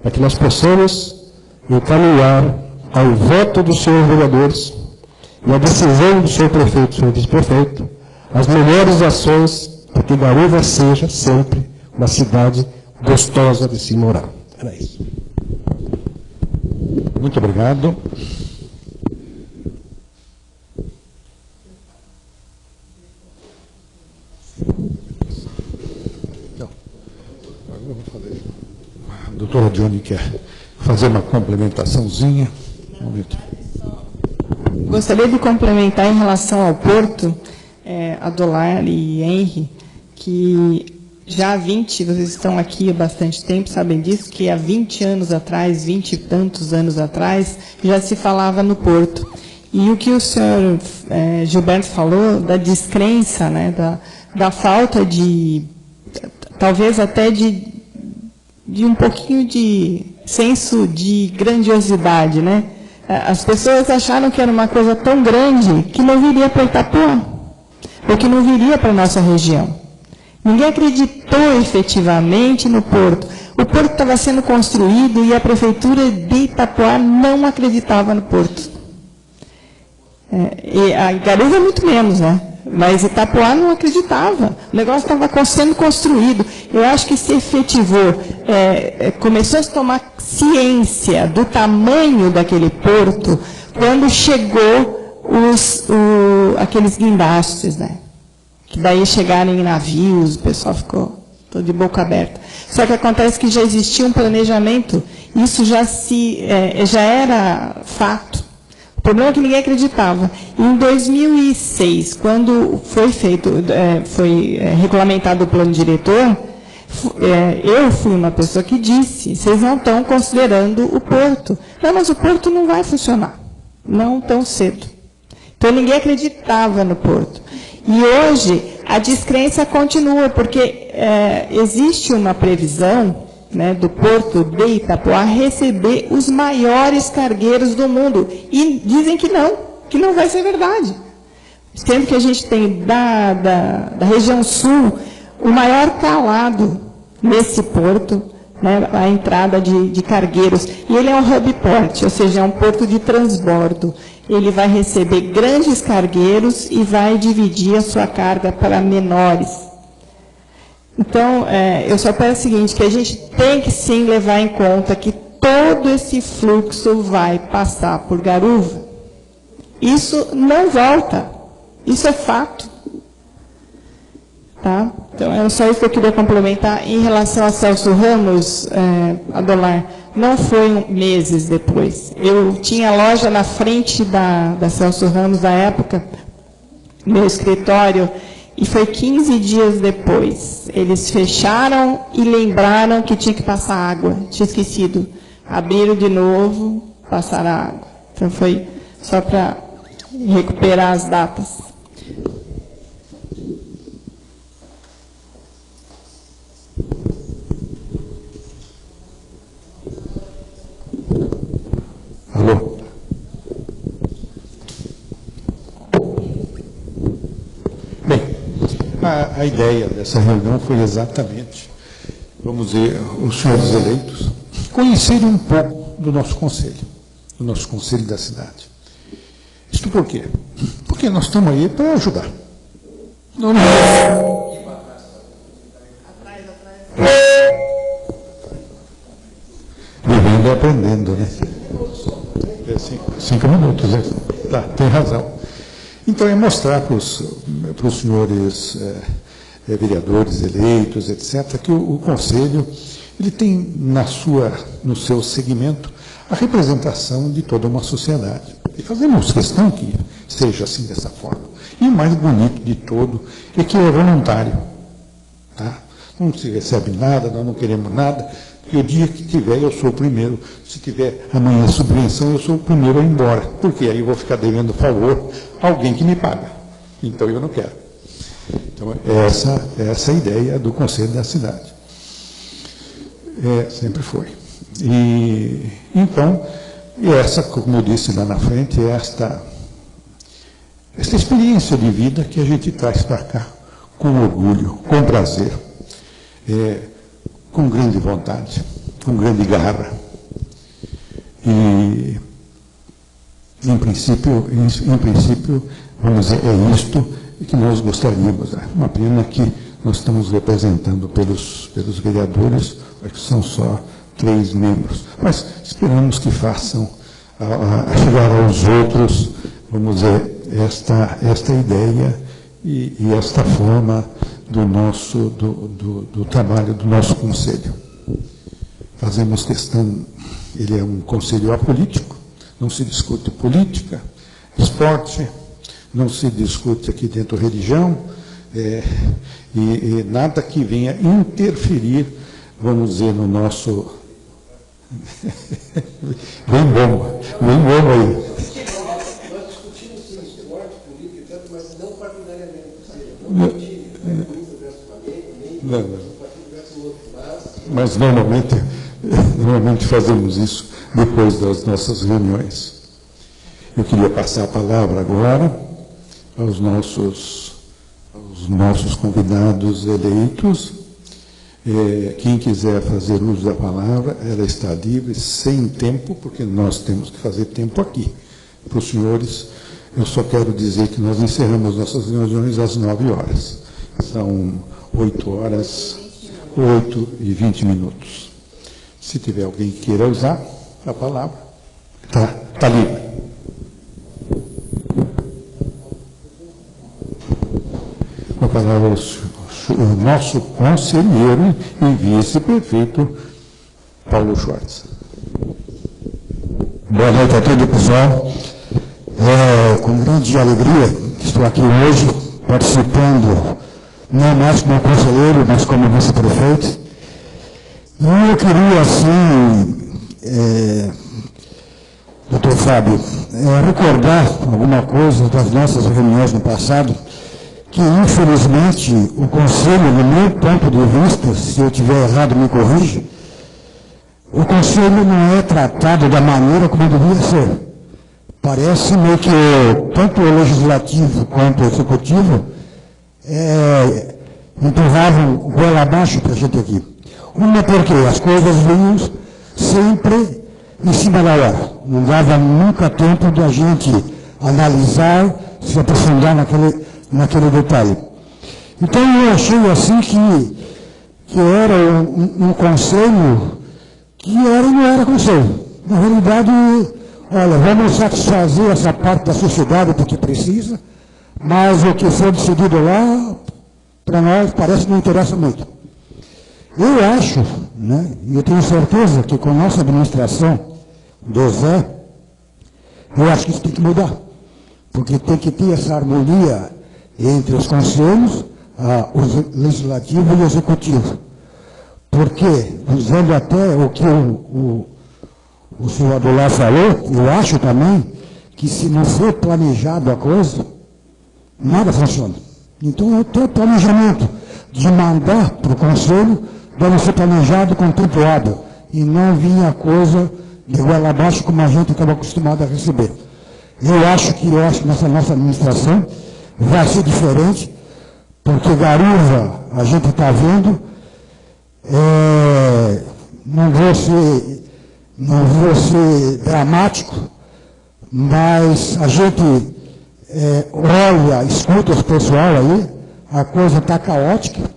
para que nós possamos encaminhar ao voto dos senhores vereadores e à decisão do senhor prefeito, do senhor vice-prefeito, as melhores ações para que Garuva seja sempre uma cidade gostosa de se morar. Era isso. Muito obrigado. Não, agora eu vou fazer. A doutora Johnny quer fazer uma complementaçãozinha. Um momento. Gostaria de complementar em relação ao Porto, Adolar e Henry, que já há 20, vocês estão aqui há bastante tempo, sabem disso, que há 20 anos atrás, 20 e tantos anos atrás, já se falava no Porto. E o que o senhor Gilberto falou da descrença, né, da falta de, talvez até de um pouquinho de senso de grandiosidade, né? As pessoas acharam que era uma coisa tão grande que não viria para Itapuã, ou que não viria para a nossa região. Ninguém acreditou efetivamente no Porto. O Porto estava sendo construído e a Prefeitura de Itapuã não acreditava no Porto. E a Garuva muito menos, né? Mas Itapuã não acreditava. O negócio estava sendo construído. Eu acho que se efetivou, começou a se tomar ciência do tamanho daquele porto quando chegou aqueles guindastes, né? Que daí chegaram em navios, o pessoal ficou todo de boca aberta. Só que acontece que já existia um planejamento, isso já era fato. O problema é que ninguém acreditava. Em 2006, quando foi regulamentado o plano diretor, eu fui uma pessoa que disse, vocês não estão considerando o porto. Não, mas o porto não vai funcionar, não tão cedo. Então ninguém acreditava no porto. E hoje a descrença continua, porque existe uma previsão, né, do Porto de Itapuã receber os maiores cargueiros do mundo. E dizem que não vai ser verdade. Sendo que a gente tem da região sul o maior calado nesse porto, né, a entrada de cargueiros. E ele é um hub port, ou seja, é um porto de transbordo. Ele vai receber grandes cargueiros e vai dividir a sua carga para menores. Então, eu só peço o seguinte, que a gente tem que sim levar em conta que todo esse fluxo vai passar por Garuva. Isso não volta. Isso é fato. Tá? Então, é só isso que eu queria complementar. Em relação a Celso Ramos, Adolar, não foi meses depois. Eu tinha loja na frente da Celso Ramos, da época, meu escritório, e foi 15 dias depois. Eles fecharam e lembraram que tinha que passar água. Tinha esquecido. Abriram de novo, passaram a água. Então, foi só para recuperar as datas. Alô? Bem, a ideia dessa reunião foi exatamente, vamos dizer, os senhores eleitos conhecerem um pouco do nosso conselho da cidade. Isso por quê? Porque nós estamos aí para ajudar. Não. Vivendo e aprendendo, né? 5 minutos, né? Tá, tem razão. Então, é mostrar para os senhores vereadores eleitos, etc., que o Conselho ele tem no seu segmento a representação de toda uma sociedade. E fazemos questão que seja assim, dessa forma. E o mais bonito de todo é que é voluntário. Tá? Não se recebe nada, nós não queremos nada. E o dia que tiver, eu sou o primeiro. Se tiver amanhã subvenção, eu sou o primeiro a ir embora. Porque aí eu vou ficar devendo favor a alguém que me paga. Então eu não quero. Então, essa é a ideia do Conselho da Cidade. Sempre foi. E então, essa, como eu disse lá na frente, é esta experiência de vida que a gente traz para cá com orgulho, com prazer, com grande vontade, com grande garra. E, em princípio, vamos dizer, é isto que nós gostaríamos. É uma pena que nós estamos representando pelos vereadores, que são só 3 membros. Mas esperamos que façam a chegar aos outros, vamos dizer, esta ideia e esta forma do trabalho do nosso conselho. fazemos questão, ele é um conselho apolítico, não se discute política, esporte, não se discute aqui dentro religião, e nada que venha interferir, vamos dizer, no nosso... bem bom aí. Nós discutimos sim esporte, política, mas não partidariamente. Não time, comunista versus Flamengo, nem partido versus outro. Mas normalmente fazemos isso depois das nossas reuniões. Eu queria passar a palavra agora aos nossos convidados eleitos. Quem quiser fazer uso da palavra, ela está livre, sem tempo, porque nós temos que fazer tempo aqui. Para os senhores, eu só quero dizer que nós encerramos nossas reuniões às 9 horas. São 8 horas, 8h20. Se tiver alguém que queira usar a palavra, está livre. A palavra o nosso conselheiro e vice-prefeito, Paulo Schwartz. Boa noite a todo o pessoal. Com grande alegria que estou aqui hoje, participando, não mais como conselheiro, mas como vice-prefeito. E eu queria, assim, doutor Fábio, recordar alguma coisa das nossas reuniões no passado, que, infelizmente, o Conselho, no meu ponto de vista, se eu estiver errado, me corrija, o Conselho não é tratado da maneira como deveria ser. Parece-me que tanto o Legislativo quanto o Executivo empurravam goela abaixo para a gente aqui. Uma porque as coisas vinham sempre em cima da hora. Não dava nunca tempo de a gente analisar, se aprofundar naquele detalhe. Então eu achei assim que era um conselho que era e não era conselho. Na realidade, olha, vamos satisfazer essa parte da sociedade porque precisa, mas o que for decidido lá, para nós, parece que não interessa muito. Eu acho, né, e eu tenho certeza que com a nossa administração do Zé, eu acho que isso tem que mudar. Porque tem que ter essa harmonia entre os conselhos, o legislativo e o executivo. Porque, usando até o que o senhor Adolá falou, eu acho também que se não for planejado a coisa, nada funciona. Então, até o planejamento de mandar para o conselho deve ser planejado com tempo hábil e não vir a coisa de goela abaixo como a gente estava acostumado a receber. Eu acho que nessa nossa administração vai ser diferente, porque Garuva, a gente está vendo, não vou ser dramático, mas a gente olha, escuta os pessoal aí, a coisa está caótica,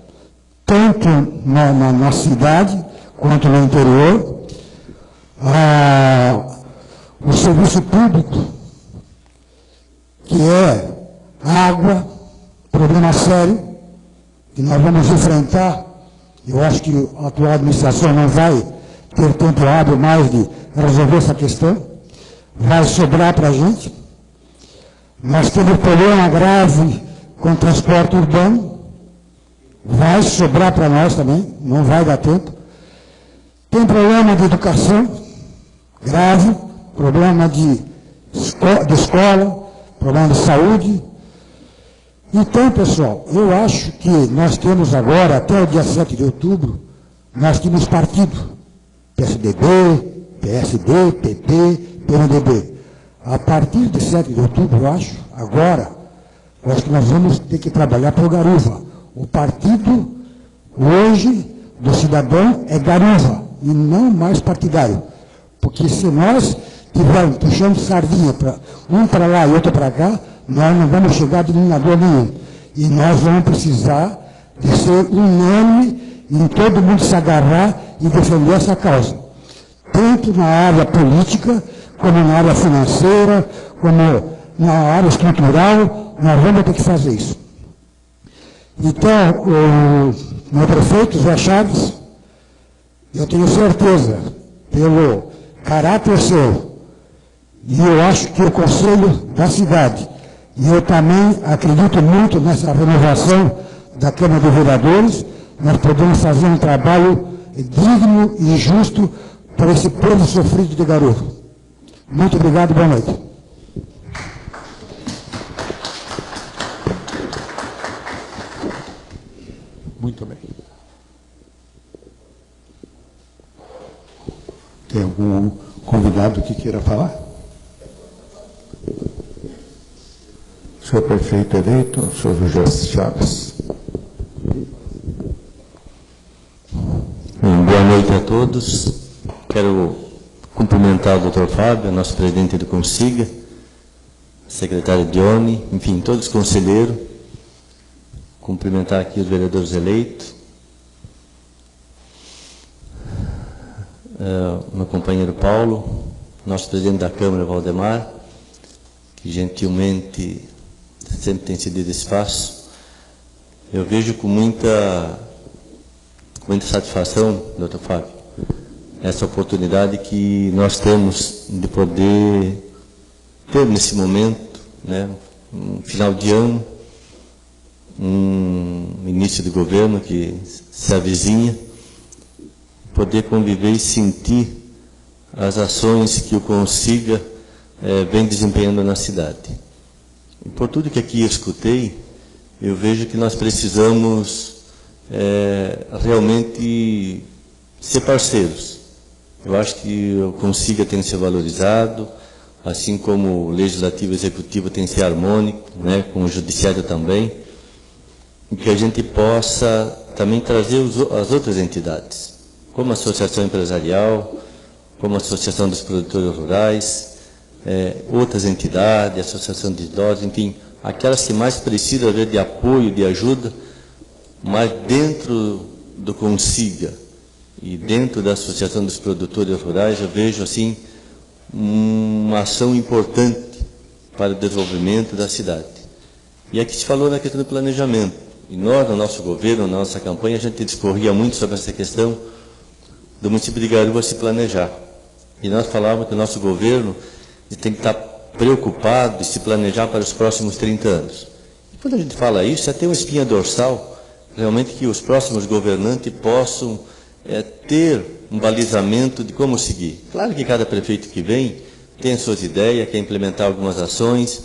tanto na cidade quanto no interior. O serviço público, que é água, problema sério, que nós vamos enfrentar. Eu acho que a atual administração não vai ter tempo hábil mais de resolver essa questão. Vai sobrar para a gente. Nós temos problema grave com o transporte urbano. Vai sobrar para nós também, não vai dar tempo. Tem problema de educação grave, problema de escola, problema de saúde. Então, pessoal, eu acho que nós temos agora, até o dia 7 de outubro, nós temos partido. PSDB, PSD, PT, PMDB. A partir de 7 de outubro, eu acho que nós vamos ter que trabalhar para o Garuva. O partido, hoje, do cidadão é Garuva, e não mais partidário. Porque se nós estivermos puxando sardinha, um para lá e outro para cá, nós não vamos chegar de denominador nenhum. E nós vamos precisar de ser unânime em todo mundo se agarrar e defender essa causa. Tanto na área política, como na área financeira, como na área estrutural, nós vamos ter que fazer isso. Então, o meu prefeito, Zé Chaves, Eu tenho certeza, pelo caráter seu, e eu acho que o Conselho da cidade, e eu também acredito muito nessa renovação da Câmara de Vereadores, nós podemos fazer um trabalho digno e justo para esse povo sofrido de Garuva. Muito obrigado, boa noite. Muito bem. Tem algum convidado que queira falar? Senhor prefeito eleito, senhor José Chaves. Boa noite a todos. Quero cumprimentar o Dr. Fábio, nosso presidente do Consiga, secretário Dione, enfim, todos os conselheiros. Cumprimentar aqui os vereadores eleitos. Meu companheiro Paulo, nosso presidente da Câmara, Valdemar, que gentilmente sempre tem cedido espaço. Eu vejo com muita satisfação, Dr. Fábio, essa oportunidade que nós temos de poder ter nesse momento, né, um final de ano, um início de governo que se avizinha, poder conviver e sentir as ações que o Consiga vem desempenhando na cidade. E por tudo que aqui eu escutei, eu vejo que nós precisamos realmente ser parceiros. Eu acho que o Consiga tem que ser valorizado, assim como o Legislativo e o Executivo tem que ser harmônico, né, com o Judiciário também, e que a gente possa também trazer as outras entidades, como a Associação Empresarial, como a Associação dos Produtores Rurais, outras entidades, Associação de Idosos, enfim, aquelas que mais precisam de apoio, de ajuda, mas dentro do Consiga e dentro da Associação dos Produtores Rurais, eu vejo assim uma ação importante para o desenvolvimento da cidade. E aqui se falou na questão do planejamento. E nós, no nosso governo, na nossa campanha, a gente discorria muito sobre essa questão do município de Garuva se planejar. E nós falávamos que o nosso governo tem que estar preocupado e se planejar para os próximos 30 anos. E quando a gente fala isso, já tem uma espinha dorsal, realmente que os próximos governantes possam ter um balizamento de como seguir. Claro que cada prefeito que vem tem as suas ideias, quer implementar algumas ações,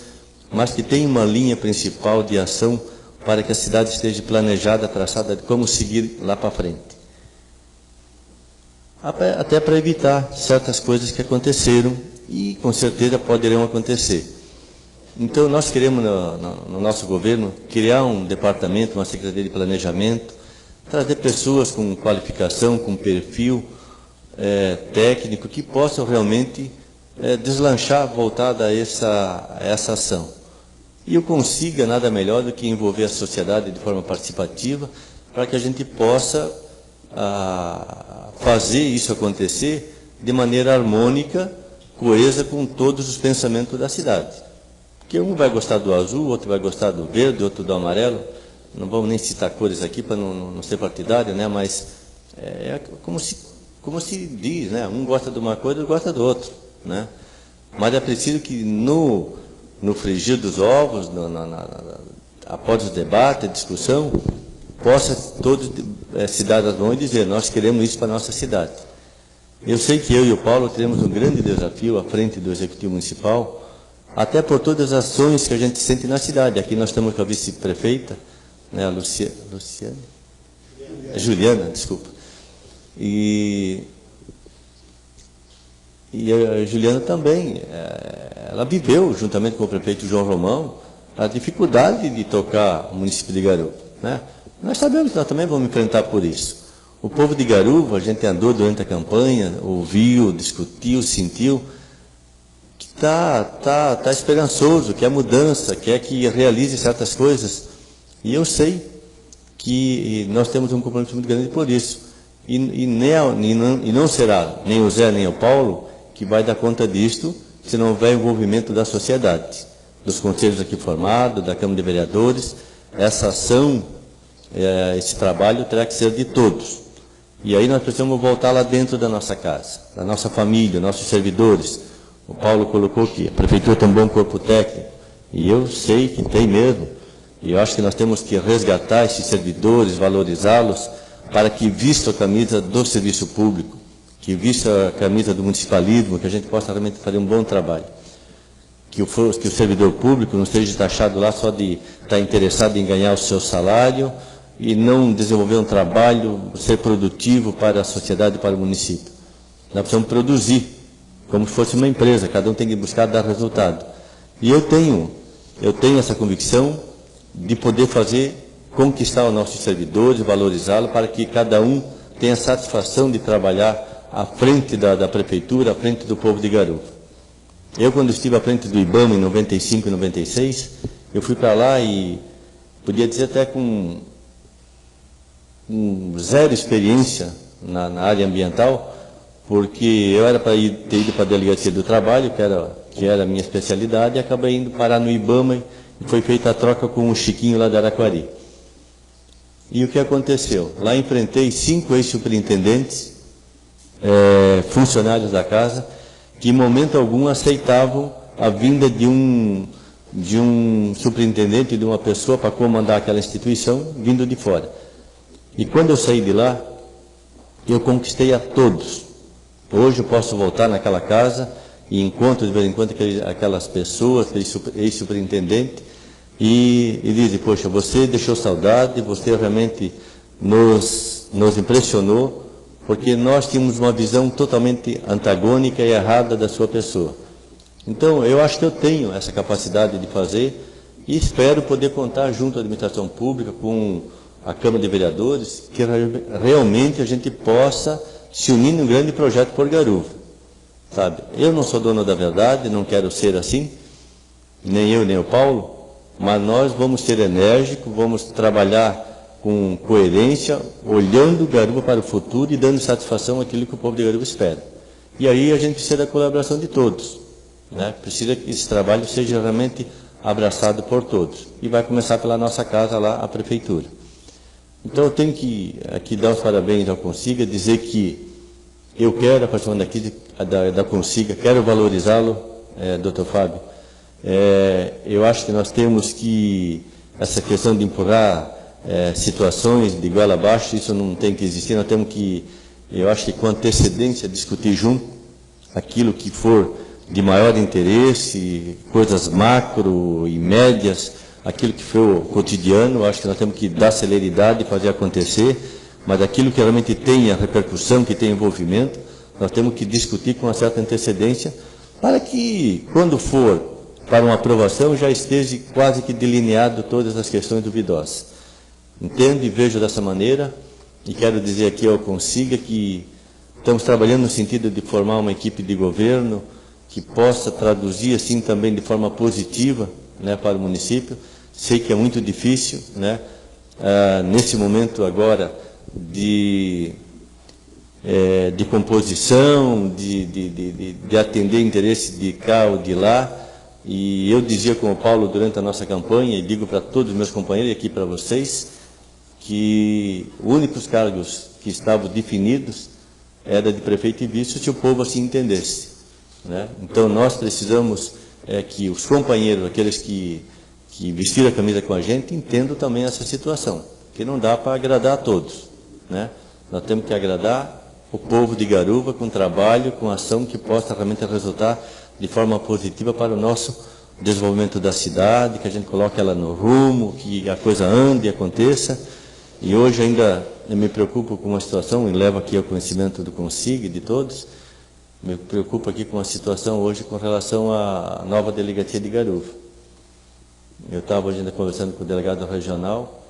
mas que tem uma linha principal de ação para que a cidade esteja planejada, traçada de como seguir lá para frente. Até para evitar certas coisas que aconteceram e com certeza poderão acontecer. Então nós queremos no nosso governo criar um departamento, uma secretaria de planejamento, trazer pessoas com qualificação, com perfil técnico que possam realmente deslanchar voltada a essa ação. E eu consiga nada melhor do que envolver a sociedade de forma participativa para que a gente possa fazer isso acontecer de maneira harmônica, coesa com todos os pensamentos da cidade. Porque um vai gostar do azul, outro vai gostar do verde, outro do amarelo. Não vamos nem citar cores aqui para não ser partidário, né? Mas é como se diz, né? Um gosta de uma coisa, outro gosta do outro, né? Mas é preciso que no frigir dos ovos, após o debate, a discussão, possa todos se dar as mãos e dizer, nós queremos isso para a nossa cidade. Eu sei que eu e o Paulo teremos um grande desafio à frente do Executivo Municipal, até por todas as ações que a gente sente na cidade. Aqui nós estamos com a vice-prefeita, né, a Juliana, desculpa. E a Juliana também, ela viveu, juntamente com o prefeito João Romão, a dificuldade de tocar o município de Garuva, né? Nós sabemos que nós também vamos enfrentar por isso. O povo de Garuva, a gente andou durante a campanha, ouviu, discutiu, sentiu, que está esperançoso, quer mudança, quer que realize certas coisas. E eu sei que nós temos um compromisso muito grande por isso. E não será nem o Zé nem o Paulo que vai dar conta disto se não houver envolvimento da sociedade, dos conselhos aqui formados, da Câmara de Vereadores. Essa ação, esse trabalho terá que ser de todos. E aí nós precisamos voltar lá dentro da nossa casa, da nossa família, nossos servidores. O Paulo colocou que a prefeitura tem um bom corpo técnico, e eu sei que tem mesmo. E eu acho que nós temos que resgatar esses servidores, valorizá-los, para que vistam a camisa do serviço público, que vistam a camisa do municipalismo, que a gente possa realmente fazer um bom trabalho. Que o servidor público não seja taxado lá só de estar interessado em ganhar o seu salário e não desenvolver um trabalho, ser produtivo para a sociedade, para o município. Nós precisamos produzir, como se fosse uma empresa, cada um tem que buscar dar resultado. E eu tenho essa convicção de poder conquistar os nossos servidores, valorizá-los, para que cada um tenha satisfação de trabalhar à frente da prefeitura, à frente do povo de Garuva. Eu, quando estive à frente do IBAMA em 95 e 96, eu fui para lá e podia dizer até com zero experiência na área ambiental, porque eu era para ter ido para a Delegacia do Trabalho, que era a minha especialidade, e acabei indo parar no IBAMA e foi feita a troca com o Chiquinho lá da Araquari. E o que aconteceu? Lá enfrentei 5 ex-superintendentes, funcionários da casa, que em momento algum aceitavam a vinda de um superintendente, de uma pessoa para comandar aquela instituição, vindo de fora. E quando eu saí de lá, eu conquistei a todos. Hoje eu posso voltar naquela casa e encontro de vez em quando aquelas pessoas, aqueles ex-superintendentes, e dizem, poxa, você deixou saudade, você realmente nos impressionou, porque nós tínhamos uma visão totalmente antagônica e errada da sua pessoa. Então, eu acho que eu tenho essa capacidade de fazer e espero poder contar junto à administração pública, com a Câmara de Vereadores, que realmente a gente possa se unir num grande projeto por Garuva. Sabe? Eu não sou dono da verdade, não quero ser assim, nem eu, nem o Paulo, mas nós vamos ser enérgicos, vamos trabalhar com coerência, olhando Garuva para o futuro e dando satisfação àquilo que o povo de Garuva espera. E aí a gente precisa da colaboração de todos, né? Precisa que esse trabalho seja realmente abraçado por todos. E vai começar pela nossa casa lá, a prefeitura. Então eu tenho que aqui dar os parabéns ao Consiga, dizer que eu quero, a partir daqui da Consiga, quero valorizá-lo, Dr. Fábio. Eu acho que nós temos que, essa questão de empurrar situações de goela abaixo, isso não tem que existir, nós temos que, eu acho que com antecedência, discutir junto aquilo que for de maior interesse, coisas macro e médias, aquilo que for o cotidiano, eu acho que nós temos que dar celeridade e fazer acontecer, mas aquilo que realmente tenha repercussão, que tenha envolvimento, nós temos que discutir com uma certa antecedência, para que, quando for para uma aprovação, já esteja quase que delineado todas as questões duvidosas. Entendo e vejo dessa maneira, e quero dizer aqui ao Consiga que estamos trabalhando no sentido de formar uma equipe de governo que possa traduzir assim também de forma positiva, né, para o município. Sei que é muito difícil, né, nesse momento agora de composição, de atender interesse de cá ou de lá. E eu dizia com o Paulo durante a nossa campanha, e digo para todos os meus companheiros e aqui para vocês, que os únicos cargos que estavam definidos era de prefeito e vice, se o povo assim entendesse, né? Então nós precisamos que os companheiros, aqueles que vestiram a camisa com a gente, entendam também essa situação, que não dá para agradar a todos, né? Nós temos que agradar o povo de Garuva com trabalho, com ação que possa realmente resultar de forma positiva para o nosso desenvolvimento da cidade, que a gente coloque ela no rumo, que a coisa ande e aconteça. E hoje ainda eu me preocupo com uma situação, e levo aqui ao conhecimento do Consiga e de todos, me preocupo aqui com a situação hoje com relação à nova delegacia de Garuva. Eu estava hoje ainda conversando com o delegado regional,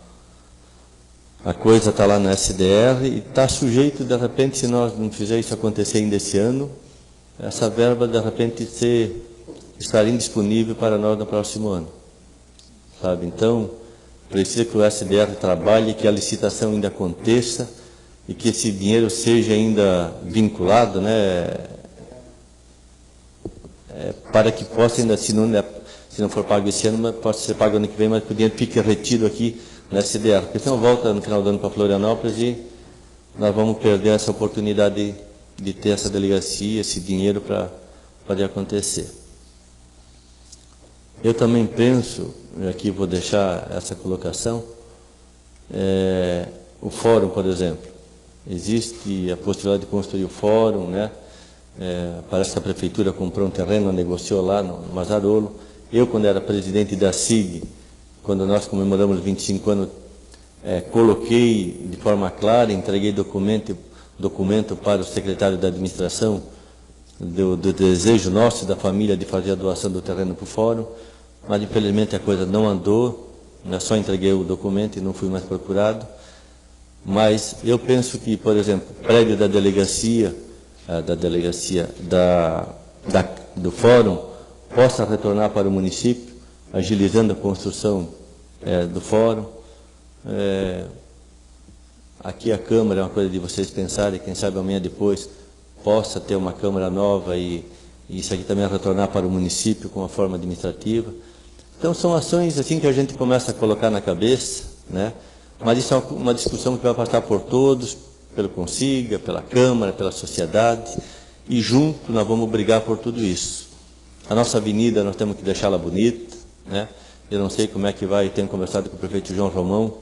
a coisa está lá na SDR e está sujeito, de repente, se nós não fizermos isso acontecer ainda esse ano, essa verba, de repente, estar indisponível para nós no próximo ano. Sabe? Então, precisa que o SDR trabalhe, que a licitação ainda aconteça e que esse dinheiro seja ainda vinculado, né, para que possa ainda, se não for pago esse ano, mas possa ser pago ano que vem, mas que o dinheiro fique retido aqui na SDR. Porque senão volta no final do ano para Florianópolis e nós vamos perder essa oportunidade de ter essa delegacia, esse dinheiro para poder acontecer. Eu também penso, aqui vou deixar essa colocação, o fórum, por exemplo. Existe a possibilidade de construir o fórum, né? Parece que a prefeitura comprou um terreno, negociou lá no Mazarolo. Eu, quando era presidente da SIG, quando nós comemoramos 25 anos, coloquei de forma clara, entreguei documento para o secretário da administração do desejo nosso, da família, de fazer a doação do terreno para o fórum, mas infelizmente a coisa não andou, eu só entreguei o documento e não fui mais procurado. Mas eu penso que, por exemplo, o prédio da delegacia, do fórum, possa retornar para o município, agilizando a construção do fórum. Aqui a Câmara é uma coisa de vocês pensarem, quem sabe amanhã depois possa ter uma Câmara nova e isso aqui também retornar para o município com uma forma administrativa. Então são ações assim que a gente começa a colocar na cabeça, né? Mas isso é uma discussão que vai passar por todos, pelo Consiga, pela Câmara, pela sociedade, e junto nós vamos brigar por tudo isso. A nossa avenida nós temos que deixá-la bonita, né? Eu não sei como é que vai, eu tenho conversado com o prefeito João Romão,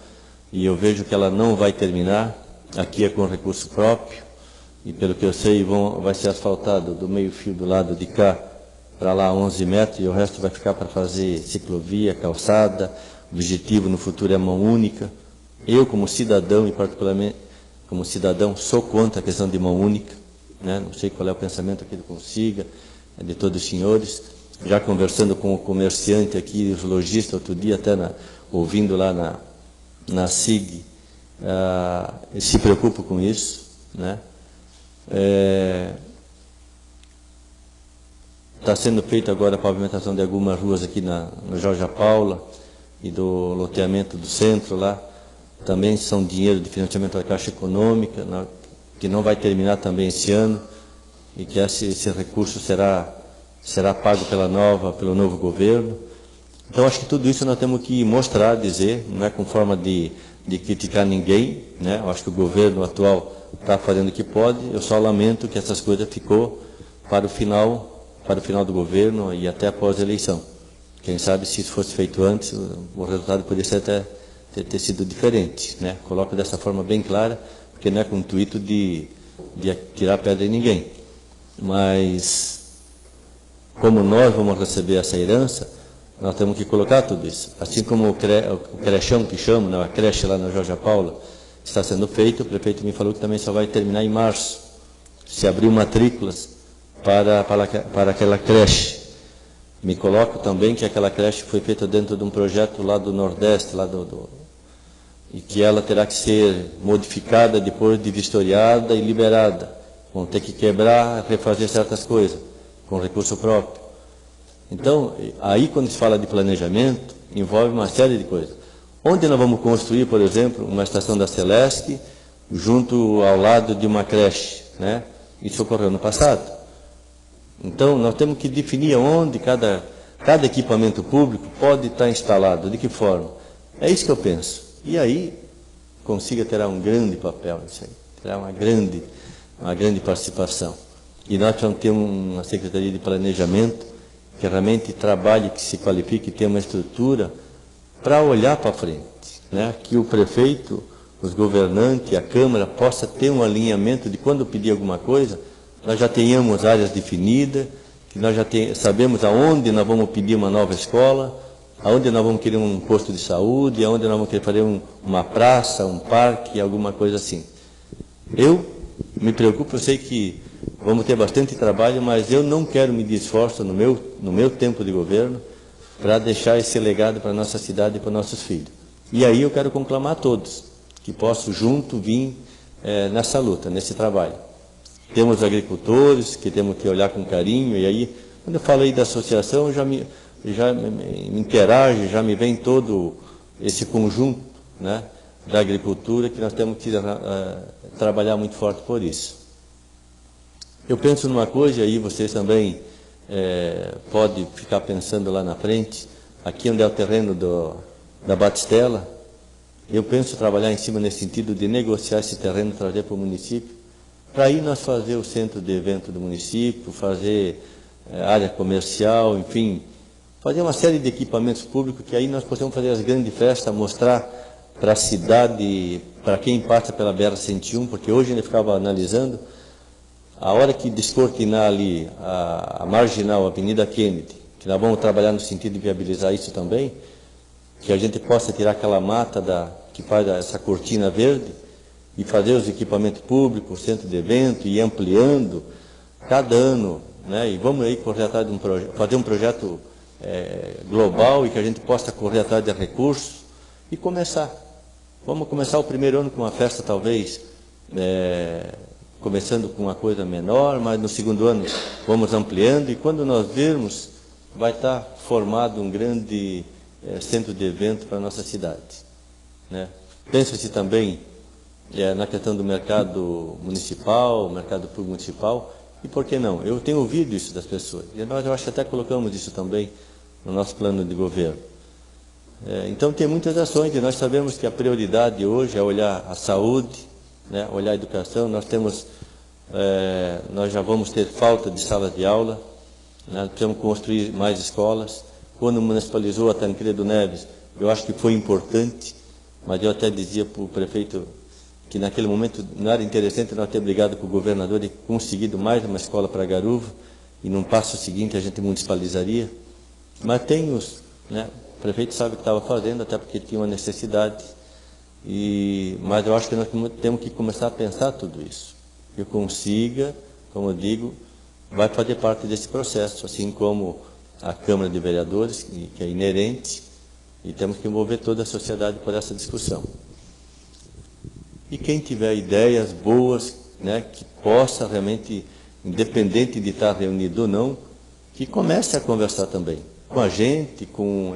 e eu vejo que ela não vai terminar, aqui é com recurso próprio, e pelo que eu sei vai ser asfaltado do meio fio do lado de cá para lá 11 metros, e o resto vai ficar para fazer ciclovia, calçada. O objetivo no futuro é mão única. Eu, como cidadão, e particularmente como cidadão, sou contra a questão de mão única, né? Não sei qual é o pensamento aqui do Consiga, de todos os senhores. Já conversando com o comerciante aqui, os lojistas, outro dia, até ouvindo lá na SIG, eles se preocupam com isso, né? Está sendo feita agora a pavimentação de algumas ruas aqui no Jorge Paula e do loteamento do centro lá. Também são dinheiro de financiamento da Caixa Econômica, que não vai terminar também esse ano, e que esse recurso será pago pelo novo governo. Então, acho que tudo isso nós temos que mostrar, dizer, não é com forma de criticar ninguém, né? Eu acho que o governo atual está fazendo o que pode, eu só lamento que essas coisas ficou para o final do governo e até após a eleição. Quem sabe, se isso fosse feito antes, o resultado poderia ser até ter sido diferente, né? Coloco dessa forma bem clara, porque não é com o intuito de tirar pedra em ninguém. Mas, como nós vamos receber essa herança, nós temos que colocar tudo isso. Assim como o crechão que chama, né, a creche lá na Jorge Paula, está sendo feito, o prefeito me falou que também só vai terminar em março. Se abriu matrículas para aquela creche. Me coloco também que aquela creche foi feita dentro de um projeto lá do Nordeste, e que ela terá que ser modificada depois de vistoriada e liberada. Vão ter que quebrar, refazer certas coisas, com recurso próprio. Então, aí quando se fala de planejamento, envolve uma série de coisas. Onde nós vamos construir, por exemplo, uma estação da Celesc, junto ao lado de uma creche, né? Isso ocorreu no passado. Então, nós temos que definir onde cada equipamento público pode estar instalado, de que forma. É isso que eu penso. E aí, Consiga terá um grande papel nisso aí, terá uma grande participação. E nós precisamos ter uma Secretaria de Planejamento que realmente trabalhe, que se qualifique, que tenha uma estrutura para olhar para frente, né? Que o prefeito, os governantes, a Câmara possa ter um alinhamento de quando pedir alguma coisa, nós já tenhamos áreas definidas, que nós já sabemos aonde nós vamos pedir uma nova escola, aonde nós vamos querer um posto de saúde, aonde nós vamos querer fazer uma praça, um parque, alguma coisa assim. Eu me preocupo, eu sei que vamos ter bastante trabalho, mas eu não quero medir esforço no meu tempo de governo para deixar esse legado para a nossa cidade e para nossos filhos. E aí eu quero conclamar a todos que possam junto vir nessa luta, nesse trabalho. Temos agricultores que temos que olhar com carinho, e aí, quando eu falo aí da associação, já me interage, já me vem todo esse conjunto, né, da agricultura, que nós temos que trabalhar muito forte por isso. Eu penso numa coisa, e aí vocês também podem ficar pensando lá na frente, aqui onde é o terreno da Batistela, Eu penso trabalhar em cima nesse sentido de negociar esse terreno, trazer para o município, para aí nós fazer o centro de evento do município, fazer área comercial, enfim, fazer uma série de equipamentos públicos que aí nós possamos fazer as grandes festas, mostrar para a cidade, para quem passa pela BR-101, porque hoje ele ficava analisando, a hora que descortinar ali a marginal, a Avenida Kennedy, que nós vamos trabalhar no sentido de viabilizar isso também, que a gente possa tirar aquela mata que faz essa cortina verde e fazer os equipamentos públicos, o centro de evento, e ir ampliando cada ano, né? E vamos aí correr atrás de fazer um projeto global e que a gente possa correr atrás de recursos e começar. Vamos começar o primeiro ano com uma festa talvez começando com uma coisa menor, mas no segundo ano vamos ampliando e quando nós virmos vai estar formado um grande centro de evento para a nossa cidade, né? Pensa-se também na questão do mercado municipal, mercado público municipal, e por que não? Eu tenho ouvido isso das pessoas, e nós eu acho que até colocamos isso também no nosso plano de governo. Então tem muitas ações, e nós sabemos que a prioridade hoje é olhar a saúde, né, olhar a educação. Nós já vamos ter falta de salas de aula, né, precisamos construir mais escolas. Quando municipalizou a Tancredo Neves, eu acho que foi importante, mas eu até dizia para o prefeito que naquele momento não era interessante nós ter brigado com o governador e conseguido mais uma escola para Garuva, e num passo seguinte a gente municipalizaria. Mas tem né, o prefeito sabe o que estava fazendo, até porque tinha uma necessidade, mas eu acho que nós temos que começar a pensar tudo isso. Que eu consiga, como eu digo, vai fazer parte desse processo, assim como a Câmara de Vereadores, que é inerente, e temos que envolver toda a sociedade por essa discussão. E quem tiver ideias boas, né, que possa realmente, independente de estar reunido ou não, que comece a conversar também com a gente,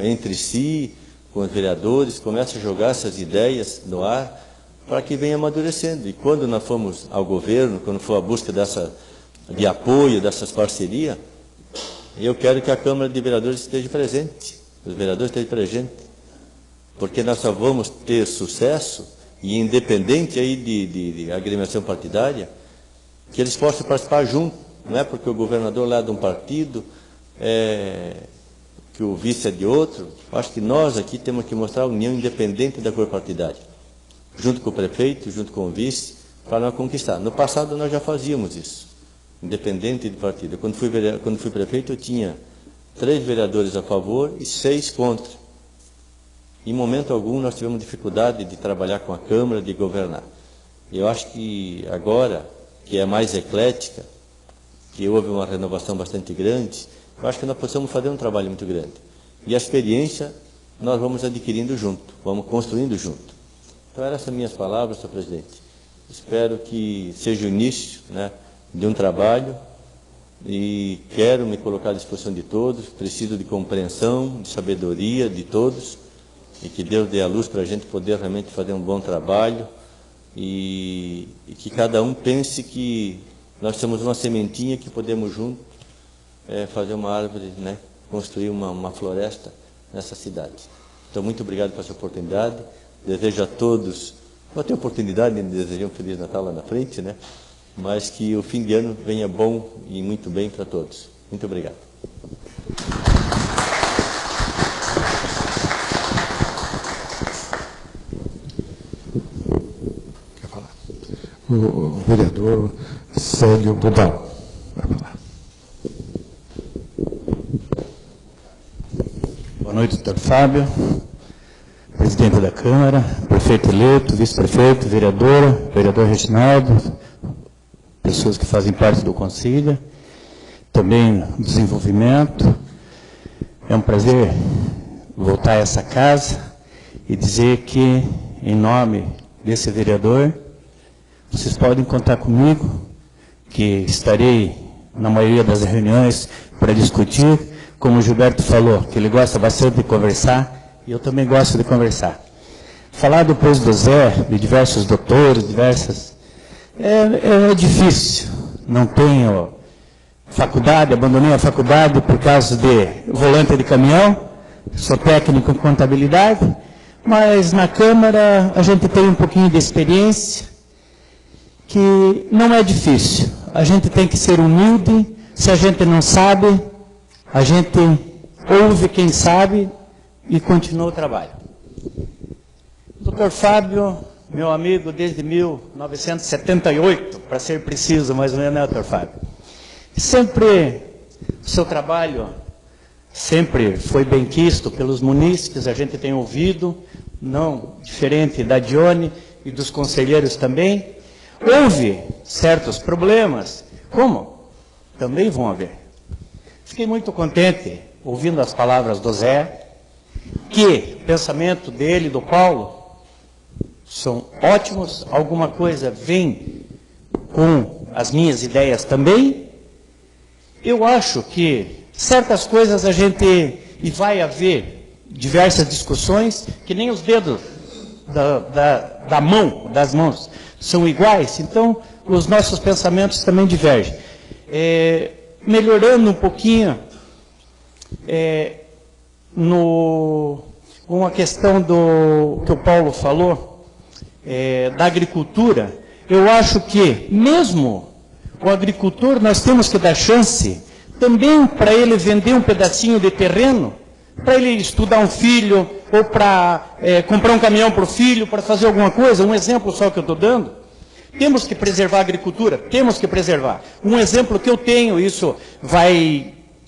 entre si, com os vereadores, comece a jogar essas ideias no ar, para que venha amadurecendo. E quando nós formos ao governo, quando for a busca de apoio, dessas parcerias, eu quero que a Câmara de Vereadores esteja presente, os vereadores estejam presentes, porque nós só vamos ter sucesso, e independente aí de agremiação partidária, que eles possam participar junto, não é porque o governador lá é de um partido, que o vice é de outro. Acho que nós aqui temos que mostrar a união independente da cor partidária, junto com o prefeito, junto com o vice, para nós conquistar. No passado nós já fazíamos isso, independente de partido. Quando fui prefeito eu tinha 3 vereadores a favor e 6 contra. Em momento algum nós tivemos dificuldade de trabalhar com a Câmara, de governar. Eu acho que agora, que é mais eclética, que houve uma renovação bastante grande, eu acho que nós possamos fazer um trabalho muito grande. E a experiência nós vamos adquirindo junto, vamos construindo junto. Então, eram essas minhas palavras, senhor presidente. Espero que seja o início, né, de um trabalho, e quero me colocar à disposição de todos, preciso de compreensão, de sabedoria de todos, e que Deus dê a luz para a gente poder realmente fazer um bom trabalho, e que cada um pense que nós somos uma sementinha que podemos juntos fazer uma árvore, né, construir uma floresta nessa cidade. Então, muito obrigado por essa oportunidade. Desejo a todos, vou ter a oportunidade de desejar um Feliz Natal lá na frente, né? Mas que o fim de ano venha bom e muito bem para todos. Muito obrigado. Quer falar? O vereador Célio Budal vai falar. Boa noite, doutor Fábio, presidente da Câmara, prefeito eleito, vice-prefeito, vereadora, vereador Reginaldo, pessoas que fazem parte do Conselho, também desenvolvimento. É um prazer voltar a essa casa e dizer que, em nome desse vereador, vocês podem contar comigo, que estarei na maioria das reuniões para discutir. Como o Gilberto falou, que ele gosta bastante de conversar, e eu também gosto de conversar. Falar depois do Zé, de diversos doutores, é difícil. Não tenho faculdade, abandonei a faculdade por causa de volante de caminhão, sou técnico em contabilidade, mas na Câmara a gente tem um pouquinho de experiência, que não é difícil. A gente tem que ser humilde. Se a gente não sabe, a gente ouve quem sabe e continua o trabalho. Dr. Fábio, meu amigo desde 1978, para ser preciso, mais ou menos, né, Dr. Fábio? Sempre, o seu trabalho sempre foi bem quisto pelos munícipes, a gente tem ouvido, não diferente da Dione e dos conselheiros também. Houve certos problemas, como também vão haver. Fiquei muito contente ouvindo as palavras do Zé, que o pensamento dele, do Paulo, são ótimos, alguma coisa vem com as minhas ideias também. Eu acho que certas coisas a gente, e vai haver diversas discussões, que nem os dedos das mãos são iguais, então os nossos pensamentos também divergem. Melhorando um pouquinho, uma questão que o Paulo falou, da agricultura, eu acho que mesmo o agricultor nós temos que dar chance também para ele vender um pedacinho de terreno, para ele estudar um filho, ou para comprar um caminhão para o filho, para fazer alguma coisa. Um exemplo só que eu estou dando. Temos que preservar a agricultura, temos que preservar. Um exemplo que eu tenho,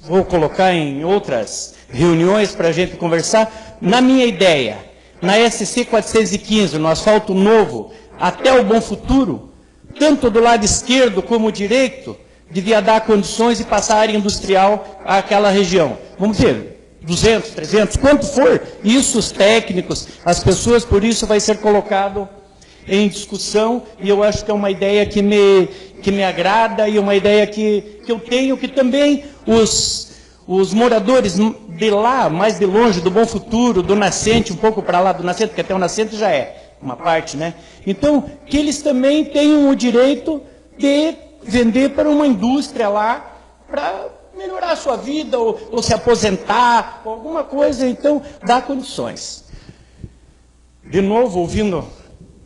vou colocar em outras reuniões para a gente conversar. Na minha ideia, na SC 415, no asfalto novo, até o Bom Futuro, tanto do lado esquerdo como direito, devia dar condições de passar a área industrial àquela região. Vamos ver, 200, 300, quanto for, isso os técnicos, as pessoas, por isso vai ser colocado em discussão, e eu acho que é uma ideia que me agrada, e uma ideia que eu tenho, que também os moradores de lá, mais de longe, do Bom Futuro, do Nascente, um pouco para lá do Nascente, porque até o Nascente já é uma parte, né? Então, que eles também tenham o direito de vender para uma indústria lá, para melhorar a sua vida, ou se aposentar, ou alguma coisa, então, dá condições. De novo, ouvindo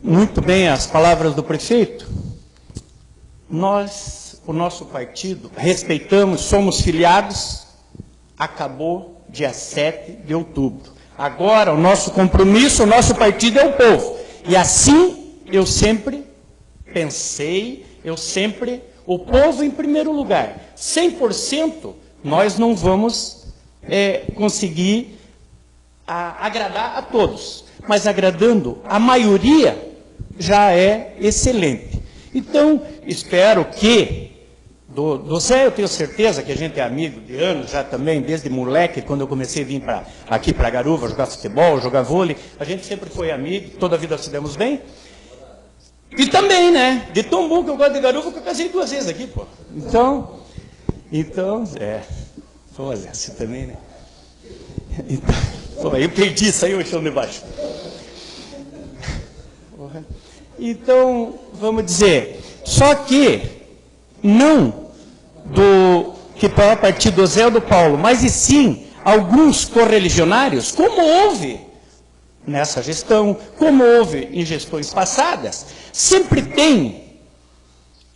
muito bem as palavras do prefeito, nós, o nosso partido, respeitamos, somos filiados, acabou dia 7 de outubro. Agora, o nosso compromisso, o nosso partido é o povo. E assim, eu sempre pensei, o povo em primeiro lugar. 100% nós não vamos conseguir agradar a todos, mas agradando a maioria já é excelente. Então, espero que, do Zé eu tenho certeza que a gente é amigo de anos já também, desde moleque, quando eu comecei a vir aqui para Garuva jogar futebol, jogar vôlei, a gente sempre foi amigo, toda a vida se demos bem. E também, né, de tão bom que eu gosto de Garuva, que eu casei 2 vezes aqui, pô. Então, pô, Zé, você também, né? Então, pô, eu perdi, saiu o chão de baixo. Então, vamos dizer, só que não que a partir do Zé ou do Paulo, mas e sim alguns correligionários, como houve nessa gestão, como houve em gestões passadas, sempre tem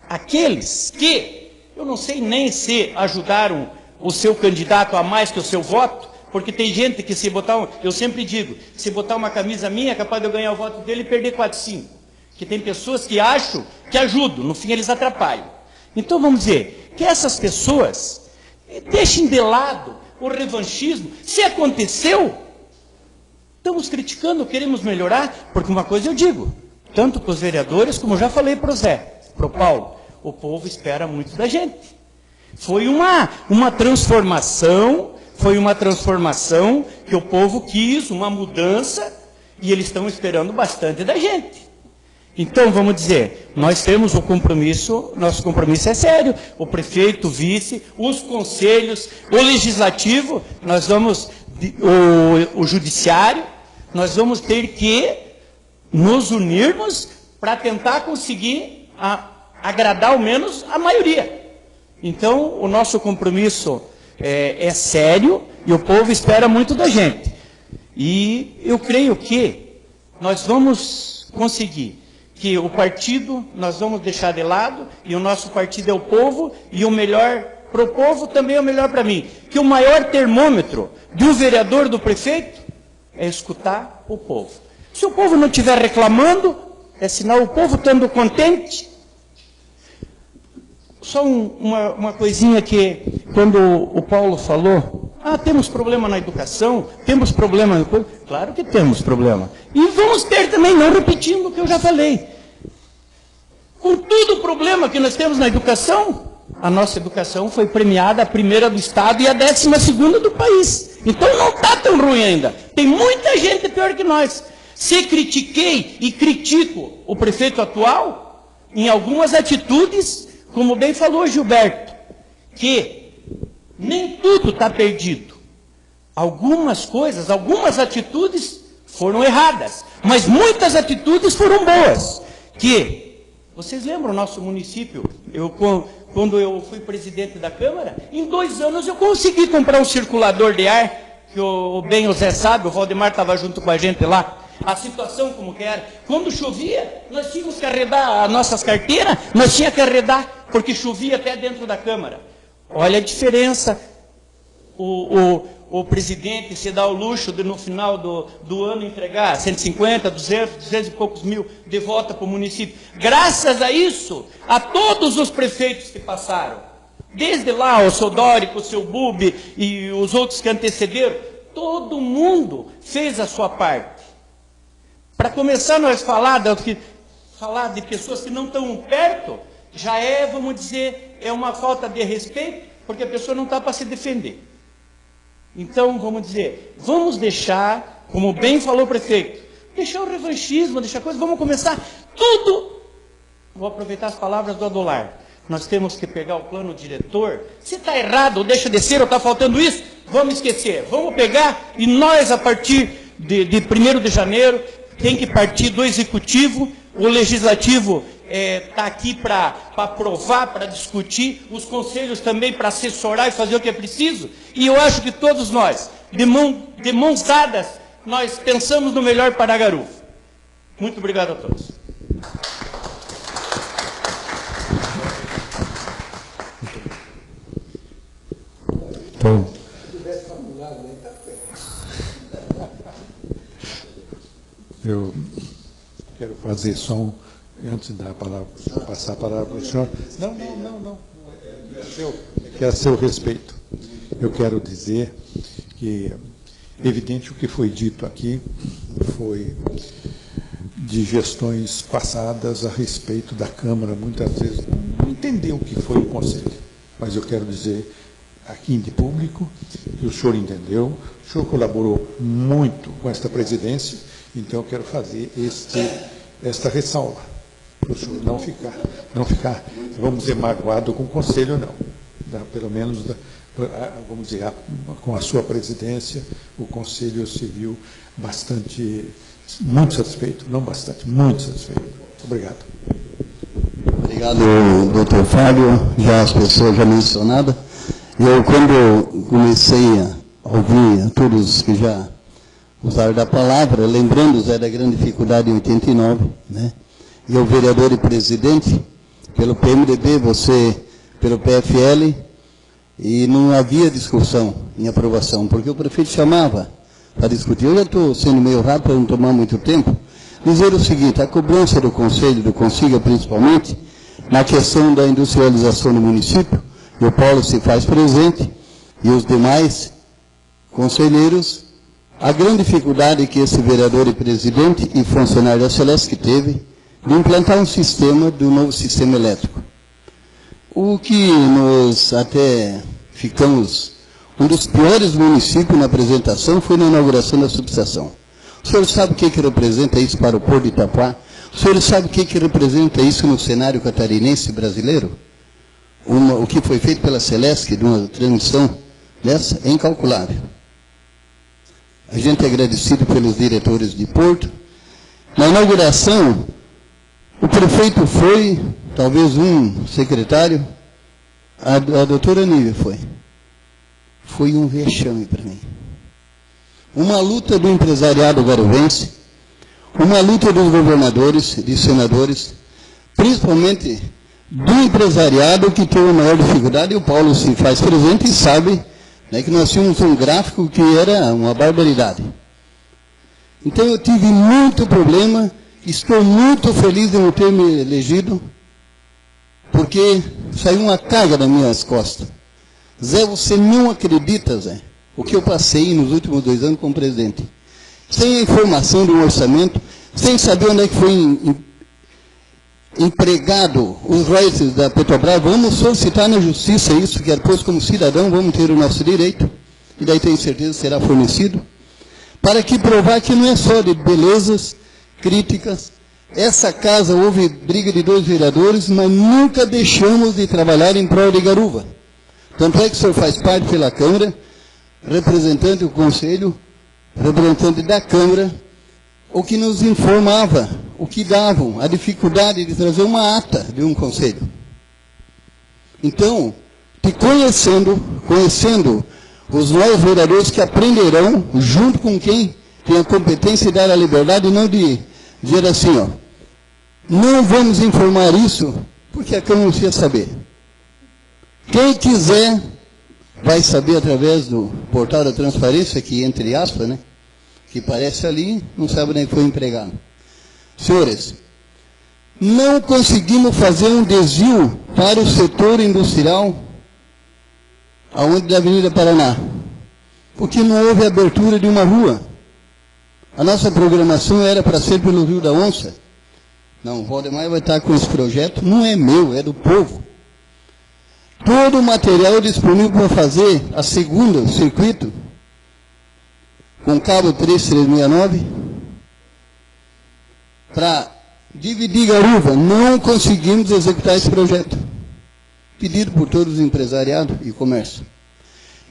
aqueles que, eu não sei nem se ajudaram o seu candidato a mais que o seu voto, porque tem gente que se botar, eu sempre digo, se botar uma camisa minha, é capaz de eu ganhar o voto dele e perder 4, 5. Que tem pessoas que acham que ajudam, no fim eles atrapalham. Então vamos dizer, que essas pessoas deixem de lado o revanchismo. Se aconteceu, estamos criticando, queremos melhorar, porque uma coisa eu digo, tanto para os vereadores, como já falei para o Zé, para o Paulo, o povo espera muito da gente. Foi uma transformação que o povo quis, uma mudança, e eles estão esperando bastante da gente. Então, vamos dizer, nós temos o compromisso, nosso compromisso é sério, o prefeito, o vice, os conselhos, o legislativo, nós vamos, o judiciário, nós vamos ter que nos unirmos para tentar conseguir agradar ao menos a maioria. Então, o nosso compromisso é sério e o povo espera muito da gente. E eu creio que nós vamos conseguir que o partido nós vamos deixar de lado, e o nosso partido é o povo, e o melhor para o povo também é o melhor para mim. Que o maior termômetro de um vereador, do prefeito, é escutar o povo. Se o povo não estiver reclamando, é sinal o povo estando contente. Só uma coisinha que, quando o Paulo falou, temos problema na educação, temos problema... Claro que temos problema. E vamos ter também, não repetindo o que eu já falei. Com todo o problema que nós temos na educação, a nossa educação foi premiada a primeira do Estado e a 12ª do país. Então não está tão ruim ainda. Tem muita gente pior que nós. Se critiquei e critico o prefeito atual, em algumas atitudes, como bem falou Gilberto, que nem tudo está perdido. Algumas coisas, algumas atitudes foram erradas, mas muitas atitudes foram boas. Que, vocês lembram o nosso município? Quando eu fui presidente da Câmara, em 2 anos eu consegui comprar um circulador de ar, que o Zé sabe, o Valdemar estava junto com a gente lá. A situação como que era. Quando chovia, nós tínhamos que arredar as nossas carteiras, nós tínhamos que arredar, porque chovia até dentro da Câmara. Olha a diferença. O presidente se dá o luxo de, no final do ano, entregar 150, 200 e poucos mil de volta para o município. Graças a isso, a todos os prefeitos que passaram, desde lá o seu Dórico, o seu Bubi e os outros que antecederam, todo mundo fez a sua parte. Para começar, nós falar de pessoas que não estão perto, já é, vamos dizer, é uma falta de respeito, porque a pessoa não está para se defender. Então, vamos dizer, vamos deixar, como bem falou o prefeito, deixar o revanchismo, deixar coisa, vamos começar tudo. Vou aproveitar as palavras do Adolar. Nós temos que pegar o plano diretor. Se está errado, ou deixa de ser, ou está faltando isso, vamos esquecer. Vamos pegar e nós, a partir de 1º de janeiro, tem que partir do executivo, o legislativo está aqui para aprovar, para discutir, os conselhos também para assessorar e fazer o que é preciso, e eu acho que todos nós, de mãos dadas, nós pensamos no melhor para Garufo. Muito obrigado a todos. Então, eu quero fazer só antes de dar a palavra, passar a palavra para o senhor. Não. É a seu respeito. Eu quero dizer que, evidente, o que foi dito aqui foi de gestões passadas a respeito da Câmara, muitas vezes não entendeu o que foi o Conselho. Mas eu quero dizer aqui de público que o senhor entendeu, o senhor colaborou muito com esta presidência, então eu quero fazer esta ressalva, para o senhor não ficar, vamos dizer, magoado com o Conselho, não. Pelo menos, vamos dizer, com a sua presidência, o Conselho se viu muito satisfeito, não bastante, muito satisfeito. Obrigado. Obrigado, doutor Fábio, já as pessoas já mencionadas. Eu, quando comecei a ouvir a todos que já usaram da palavra, lembrando-os da grande dificuldade em 89, né? E o vereador e presidente, pelo PMDB, você pelo PFL, e não havia discussão em aprovação, porque o prefeito chamava para discutir. Eu já estou sendo meio rápido para não tomar muito tempo. Dizer o seguinte, a cobrança do Conselho, do Consiga principalmente, na questão da industrialização do município, e o Paulo se faz presente, e os demais conselheiros, a grande dificuldade que esse vereador e presidente e funcionário da Celesc teve de implantar um sistema, do novo sistema elétrico. O que nós até ficamos, um dos piores municípios na apresentação foi na inauguração da subestação. O senhor sabe o que representa isso para o Porto de Itapuá? O senhor sabe o que representa isso no cenário catarinense brasileiro? O que foi feito pela Celesc, de uma transmissão dessa, é incalculável. A gente é agradecido pelos diretores de Porto. Na inauguração, o prefeito foi, talvez um secretário, a doutora Nívia foi. Foi um vexame para mim. Uma luta do empresariado garuvense, uma luta dos governadores, de senadores, principalmente do empresariado que tem a maior dificuldade, e o Paulo se faz presente e sabe, né, que nós tínhamos um gráfico que era uma barbaridade. Então eu tive muito problema, estou muito feliz de não ter me elegido, porque saiu uma carga das minhas costas. Zé, você não acredita, Zé, o que eu passei nos últimos 2 anos como presidente. Sem a informação de um orçamento, sem saber onde é que foi empregado os royalties da Petrobras, vamos solicitar na justiça isso, que depois como cidadão vamos ter o nosso direito, e daí tenho certeza que será fornecido, para que provar que não é só de belezas, críticas. Essa casa houve briga de 2 vereadores, mas nunca deixamos de trabalhar em prol de Garuva. Tanto é que o senhor faz parte pela Câmara, representante do Conselho, representante da Câmara, o que nos informava, o que davam, a dificuldade de trazer uma ata de um Conselho. Então, te conhecendo os novos vereadores que aprenderão, junto com quem tem a competência de dar a liberdade, não de dizer assim, ó, não vamos informar isso, porque a Câmara não precisa saber. Quem quiser vai saber através do portal da transparência, que entre aspas, né, que aparece ali, não sabe nem que foi empregado. Senhores, não conseguimos fazer um desvio para o setor industrial, aonde da Avenida Paraná, porque não houve abertura de uma rua. A nossa programação era para ser pelo Rio da Onça. Não, o Valdemar vai estar com esse projeto, não é meu, é do povo. Todo o material disponível para fazer a segunda, o circuito, com cabo 3369, para dividir Garuva, não conseguimos executar esse projeto, pedido por todos os empresariados e comércio.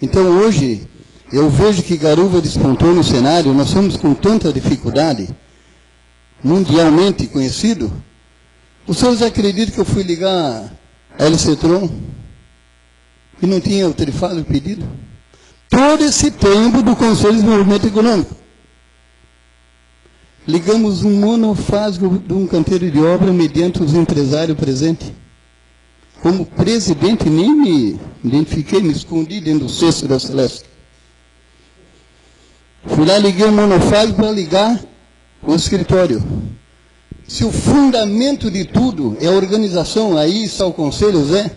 Então hoje, eu vejo que Garuva despontou no cenário, nós somos com tanta dificuldade, mundialmente conhecido. Os senhores acreditam que eu fui ligar a LC Tron e não tinha autorifado o pedido? Todo esse tempo do Conselho de Desenvolvimento Econômico. Ligamos um monofásico de um canteiro de obra mediante os empresários presentes. Como presidente, nem me identifiquei, me escondi dentro do cesto da Celeste. Fui lá, liguei o monofásico para ligar o escritório. Se o fundamento de tudo é a organização, aí está o conselho, Zé,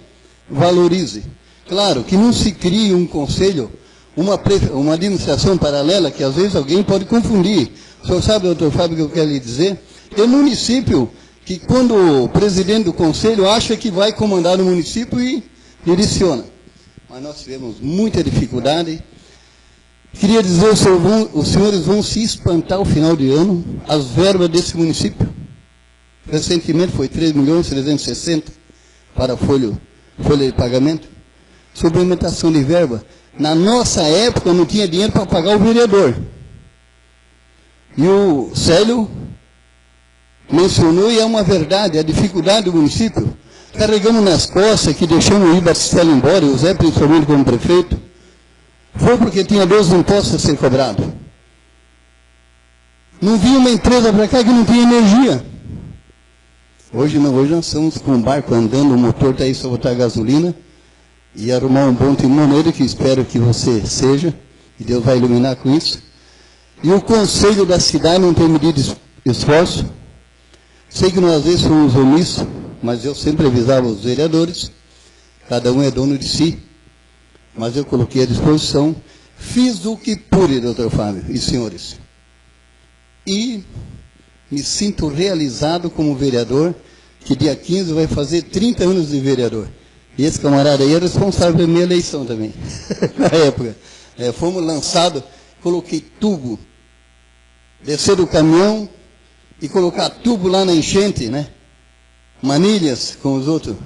valorize. Claro que não se crie um conselho, uma administração paralela, que às vezes alguém pode confundir. O senhor sabe, doutor Fábio, o que eu quero lhe dizer? Tem município que quando o presidente do conselho acha que vai comandar o município e direciona. Mas nós tivemos muita dificuldade. Queria dizer, os senhores vão se espantar ao final de ano, as verbas desse município. Recentemente foi 3.360.000 para a folha de pagamento. Suplementação de verba. Na nossa época não tinha dinheiro para pagar o vereador. E o Célio mencionou, e é uma verdade, a dificuldade do município. Carregamos nas costas que deixamos o Rui Batistello embora, e o Zé principalmente como prefeito, foi porque tinha 12 impostos a ser cobrados. Não vinha uma empresa para cá que não tinha energia. Hoje não, hoje nós estamos com um barco andando, o motor está aí só botar gasolina e arrumar um bom timoneiro, que espero que você seja, e Deus vai iluminar com isso. E o conselho da cidade não tem medido esforço. Sei que nós às vezes somos omissos, mas eu sempre avisava os vereadores, cada um é dono de si, mas eu coloquei à disposição, fiz o que pude, doutor Fábio e senhores. E me sinto realizado como vereador, que dia 15 vai fazer 30 anos de vereador. E esse camarada aí é responsável pela minha eleição também, na época. Fomos lançados, coloquei tubo, descer do caminhão e colocar tubo lá na enchente, né? Manilhas com os outros.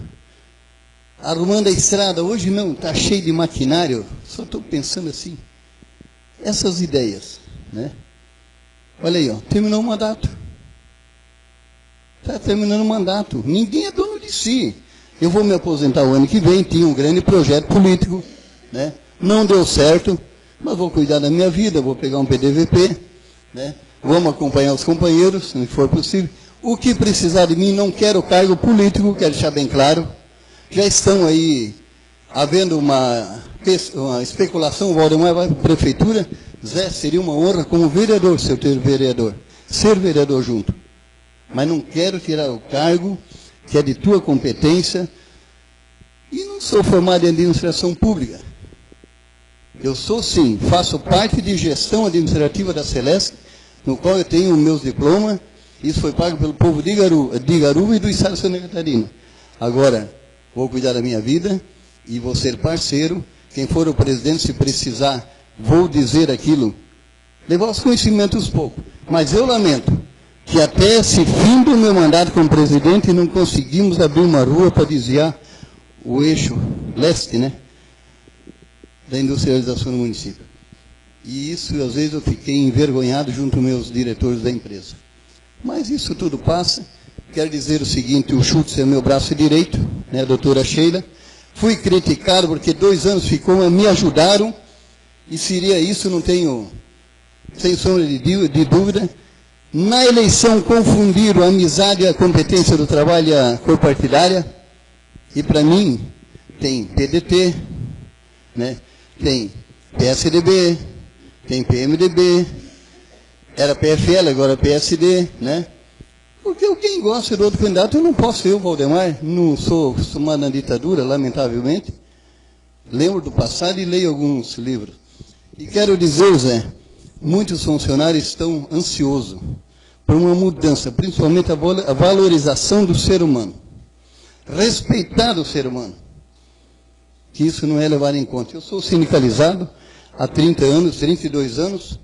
Arrumando a estrada, hoje não, está cheio de maquinário, só estou pensando assim, essas ideias, né? Olha aí, ó, terminou o mandato. Está terminando o mandato. Ninguém é dono de si. Eu vou me aposentar o ano que vem, tinha um grande projeto político, né? Não deu certo, mas vou cuidar da minha vida, vou pegar um PDVP, né? vamos acompanhar os companheiros, se for possível. O que precisar de mim, não quero cargo político, quero deixar bem claro. Já estão aí havendo uma especulação, o Valdemar vai para a prefeitura. Zé, seria uma honra como vereador, se eu ter vereador, ser vereador junto. Mas não quero tirar o cargo, que é de tua competência, e não sou formado em administração pública. Eu sou, sim, faço parte de gestão administrativa da Celesc, no qual eu tenho meus diplomas. Isso foi pago pelo povo de Garuva e do estado de Santa Catarina. Agora, vou cuidar da minha vida e vou ser parceiro. Quem for o presidente, se precisar, vou dizer aquilo. Levar os conhecimentos pouco. Mas eu lamento que até esse fim do meu mandato como presidente não conseguimos abrir uma rua para desviar o eixo leste, né, da industrialização do município. E isso, às vezes, eu fiquei envergonhado junto aos meus diretores da empresa. Mas isso tudo passa. Quero dizer o seguinte, o Schultz é meu braço direito, né, a doutora Sheila. Fui criticado porque 2 anos ficou, mas me ajudaram. E seria isso, não tenho, sem sombra de dúvida. Na eleição confundiram a amizade e a competência do trabalho e a cor partidária. E para mim, tem PDT, né, tem PSDB, tem PMDB, era PFL, agora PSD, né? Porque quem gosta do outro candidato, eu não posso, eu, Valdemar, não sou acostumado na ditadura, lamentavelmente. Lembro do passado e leio alguns livros. E quero dizer, Zé, muitos funcionários estão ansiosos por uma mudança, principalmente a valorização do ser humano. Respeitar o ser humano. Que isso não é levado em conta. Eu sou sindicalizado há 30 anos, 32 anos.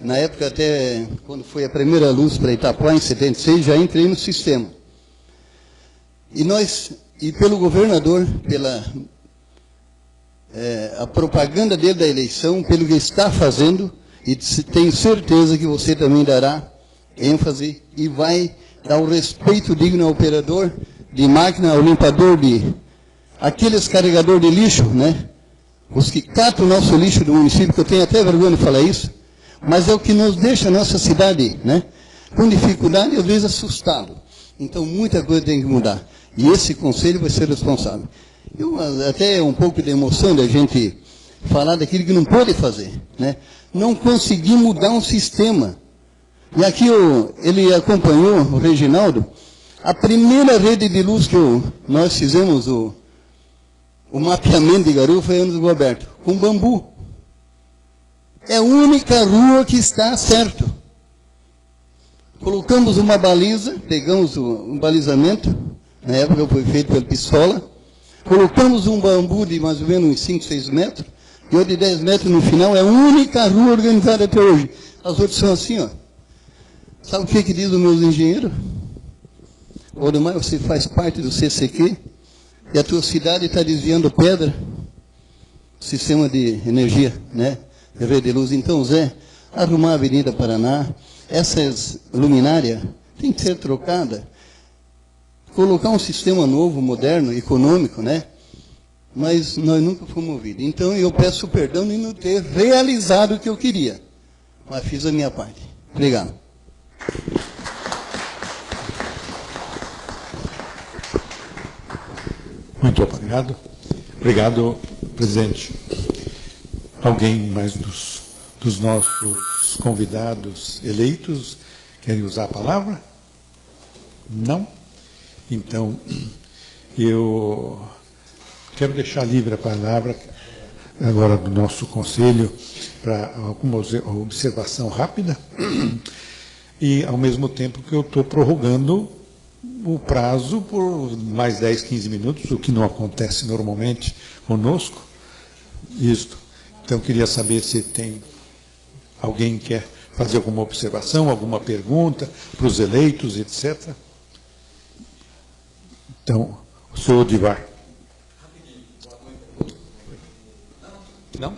Na época, até quando foi a primeira luz para Itapuá, em 76, já entrei no sistema. E pelo governador, pela a propaganda dele da eleição, pelo que está fazendo, e tenho certeza que você também dará ênfase e vai dar o respeito digno ao operador de máquina, ao limpador de... aqueles carregadores de lixo, né? Os que catam o nosso lixo do município, que eu tenho até vergonha de falar isso, mas é o que nos deixa a nossa cidade, né, com dificuldade e às vezes assustado. Então muita coisa tem que mudar. E esse conselho vai ser responsável. Até um pouco de emoção da gente falar daquilo que não pode fazer, né? Não conseguir mudar um sistema. E aqui ele acompanhou, o Reginaldo, a primeira rede de luz que nós fizemos, o mapeamento de Garuva, foi ano do Roberto, com bambu. É a única rua que está certo. Colocamos uma baliza, pegamos um balizamento, na época foi feito pelo Pistola, colocamos um bambu de mais ou menos uns 5, 6 metros, e outro de 10 metros no final, é a única rua organizada até hoje. As outras são assim, ó. Sabe o que diz os meus engenheiros? Odemar, você faz parte do CCQ, e a tua cidade está desviando pedra, sistema de energia, né? Rede de luz. Então, Zé, arrumar a Avenida Paraná, essas luminárias tem que ser trocada, colocar um sistema novo, moderno, econômico, né? Mas nós nunca fomos ouvidos. Então, eu peço perdão de não ter realizado o que eu queria, mas fiz a minha parte. Obrigado. Muito obrigado. Obrigado, presidente. Alguém mais dos nossos convidados eleitos querem usar a palavra? Não? Então, eu quero deixar livre a palavra agora do nosso conselho para alguma observação rápida e, ao mesmo tempo que eu estou prorrogando o prazo por mais 10, 15 minutos, o que não acontece normalmente conosco. Isto. Então, eu queria saber se tem alguém que quer fazer alguma observação, alguma pergunta para os eleitos, etc. Então, o senhor Odivar. Não?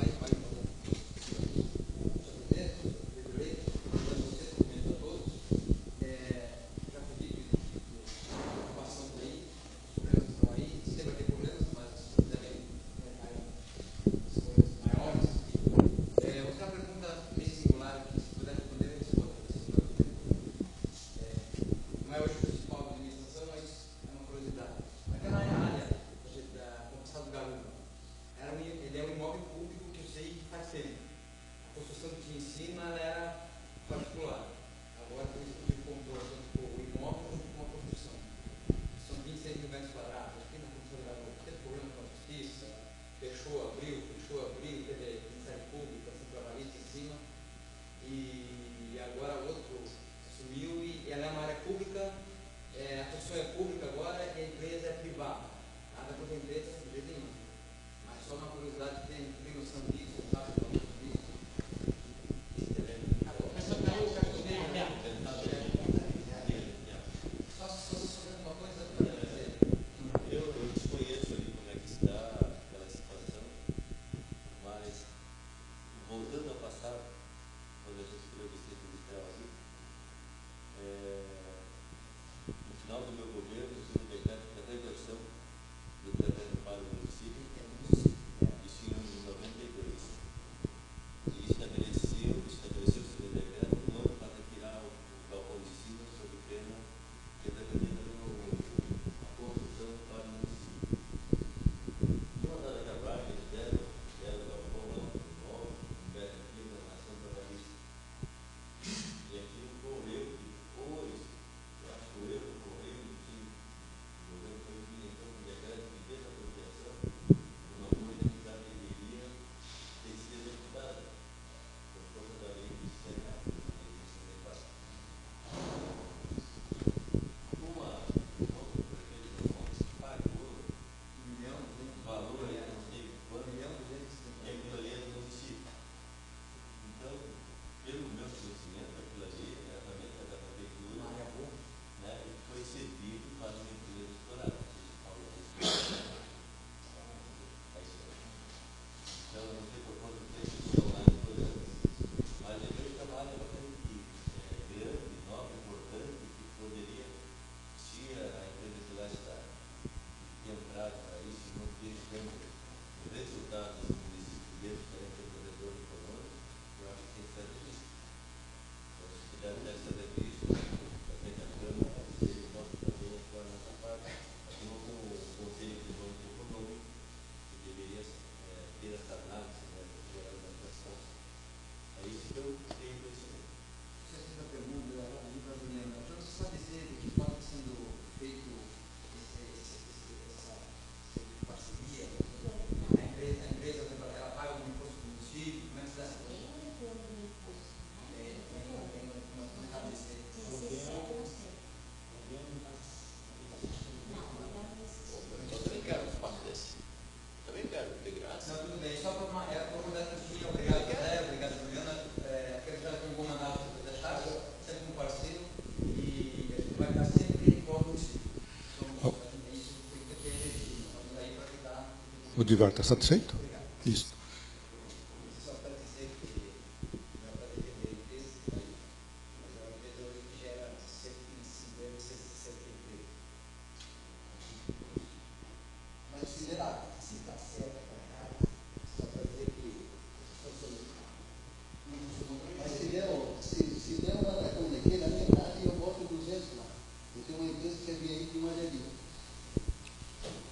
O Divar está satisfeito? Isso.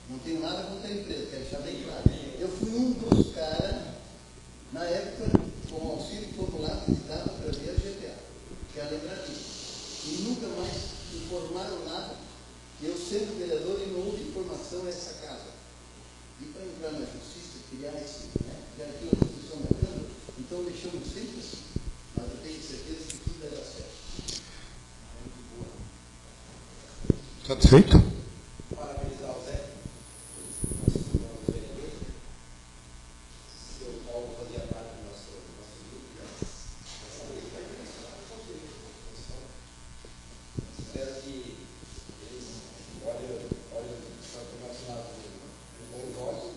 Não tenho nada contra a empresa, quero deixar bem claro. Eu fui um dos caras, na época, com o auxílio popular que dava para ver a GTA. Quero lembrar disso. E nunca mais informaram nada. Eu sendo vereador e não houve informação nessa casa. E para entrar na justiça, criar esse, já tinha uma discussão na Câmara, então deixamos sempre assim. Mas eu tenho certeza que tudo vai dar certo. Satisfeito? Parabenizar o Zé. Seu Paulo fazia parte do nosso grupo. Espero que eles olhem o campeonato nacional com bons olhos.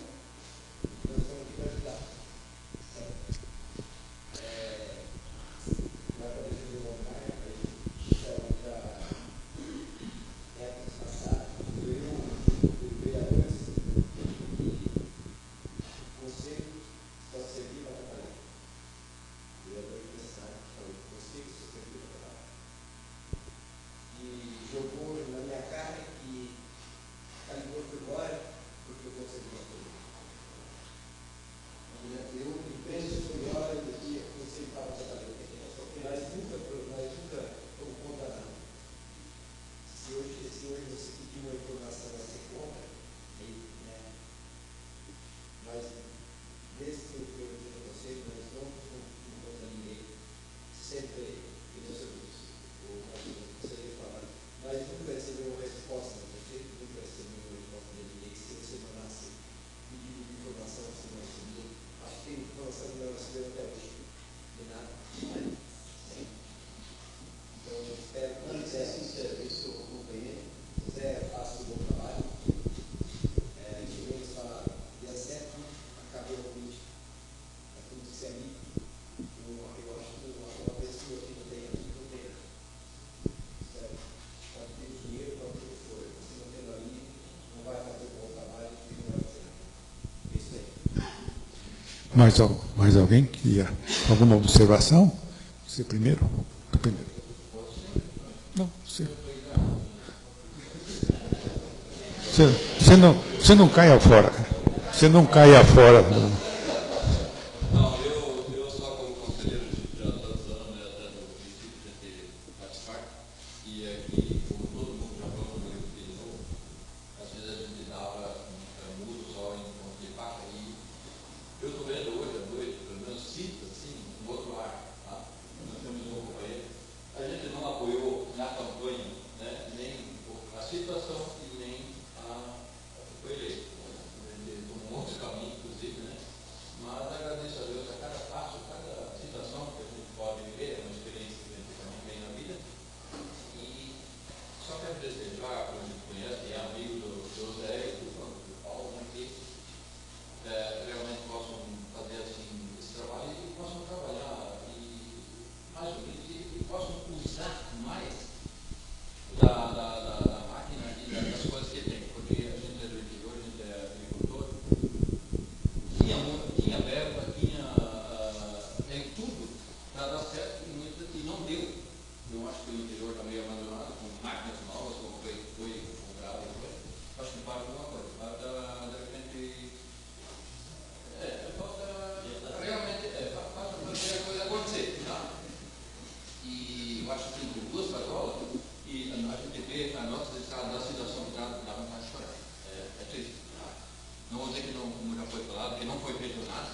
Nós estamos aqui para ajudar. Não é para deixar de voltar, a gente já épocas passadas, eu vereadores e o conselho só servia para trabalhar. O vereador empresário falou, o conselho só servia para trabalhar. E jogou na minha cara que calibrou por fora porque o conselho não foi. Eu penso que a hora do dia o conselho estava trabalhando. Nós nunca fomos contra nada. Se hoje você pedir uma informação a ser contra, nós, desde que eu fui a você, nós não fomos contra ninguém. Sempre, que nós o conselheiro falava, nós nunca recebemos uma resposta de você, nunca recebemos uma resposta de ninguém. Se você mandasse pedido de informação, você não recebia. Acho que tem informação que nós recebemos até hoje. De nada. Então, eu espero que Antes é sincero, isso eu acompanhei. Zé faça um bom trabalho. Tivemos falar dia 7, acabou o vídeo. É tudo que se é amigo. Eu acho que uma pessoa que não tem amigo, não tem nada. Sério. Pode ter dinheiro, pode ter o que for. Se não tem amigo, não vai fazer um bom trabalho e não vai fazer nada. É isso aí. Mais alguém queria alguma observação? Você primeiro? Tu primeiro. Não, você. Você não caia fora. Você não caia fora. Não, eu só como conselheiro já estou usando até no princípio de ter participar. E aqui, como todo mundo já falou no livro de novo, às vezes a gente dava mudo só em ponto de faca. E eu estou vendo hoje à noite, pelo menos cita assim, um outro ar. Tá? Nós temos um companheiro. A gente não apoiou na campanha, né, nem a situação e nem foi eleito. Ele tomou um outro caminho, inclusive, né? Mas agradeço a Deus a cada passo, a cada situação que a gente pode viver, é uma experiência que a gente também tem na vida. E só quero desejar, como a gente conhece, é amigo do José e do Paulo, né, que realmente possam fazer assim, esse trabalho e possam trabalhar mais unidos e possam usar mais da máquina e das coisas que tem, porque a gente é do interior, a gente é agricultor, tinha verba, tem tudo para dar certo e não deu. Eu acho que o interior está meio abandonado, com máquinas novas, como foi comprado, acho que falta alguma coisa, falta de repente, realmente, falta fazer a coisa acontecer, tá? E eu acho que tem duas patrolas e a gente vê a nossa situação dá vontade de chorar. É triste. Não vou dizer que nunca foi falado, que não foi feito nada.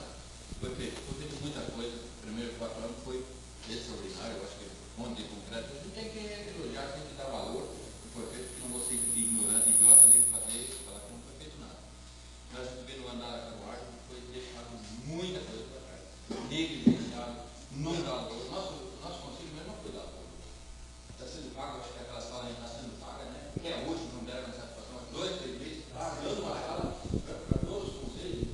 Foi feito muita coisa. O primeiro 4 anos foi extraordinário. Eu acho que um monte de concreto. A gente tem que elogiar, tem que dar valor. Foi feito, que não vou ser ignorante, idiota de fazer, falar que não foi feito nada. Mas a gente vê no andar da carruagem, foi deixado muita coisa para trás. Negligenciado, não dá valor. Nosso conselho mesmo não foi dado valor. Está sendo pago, acho que aquela sala ainda está sendo paga, né? Até hoje não deram essa satisfação, 2, 3 meses, dando uma sala para todos os conselhos,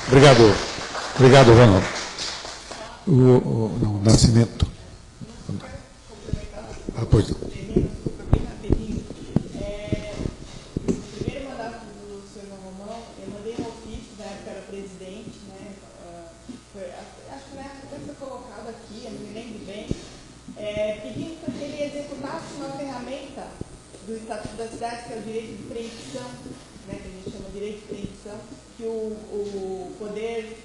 Obrigado. Obrigado, Ronaldo. O Nascimento. Pois não. Primeiro mandato do senhor Romão, eu mandei um ofício, na época era presidente, né? Acho que na época até foi colocado aqui, eu não me lembro bem, pedindo para que ele executasse uma ferramenta do Estatuto da Cidade, que é o direito de preempção, né, que a gente chama de direito de preempção, que o poder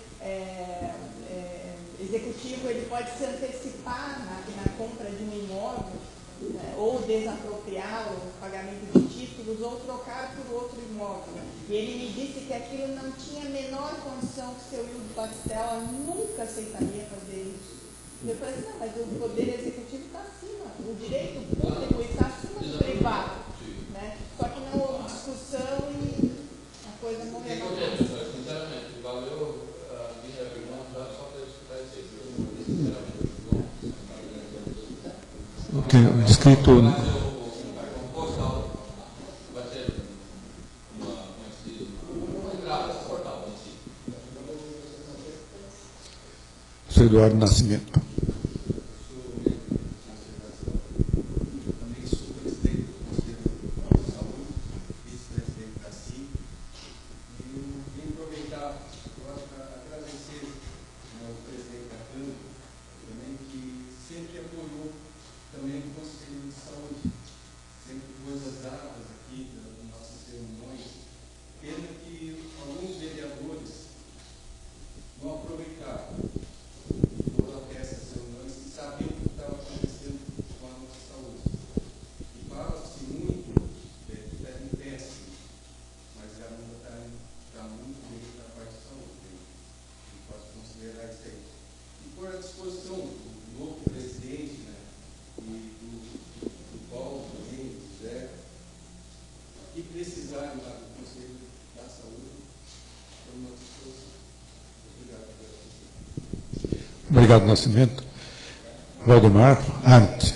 executivo ele pode se antecipar na compra de um imóvel, né, ou desapropriar o pagamento de títulos, ou trocar por outro imóvel. E ele me disse que aquilo não tinha a menor condição, que o seu Hildo Batistella nunca aceitaria fazer isso. Eu falei assim, não, mas o poder executivo está acima, o direito público está acima do privado. Né? Só que não houve discussão e a coisa morreu. Sinceramente, valeu a minha pergunta só para eu escutar esse sinceramente. O inscrito. Sr. Eduardo Nascimento. Obrigado, Nascimento. Valdemar Ante.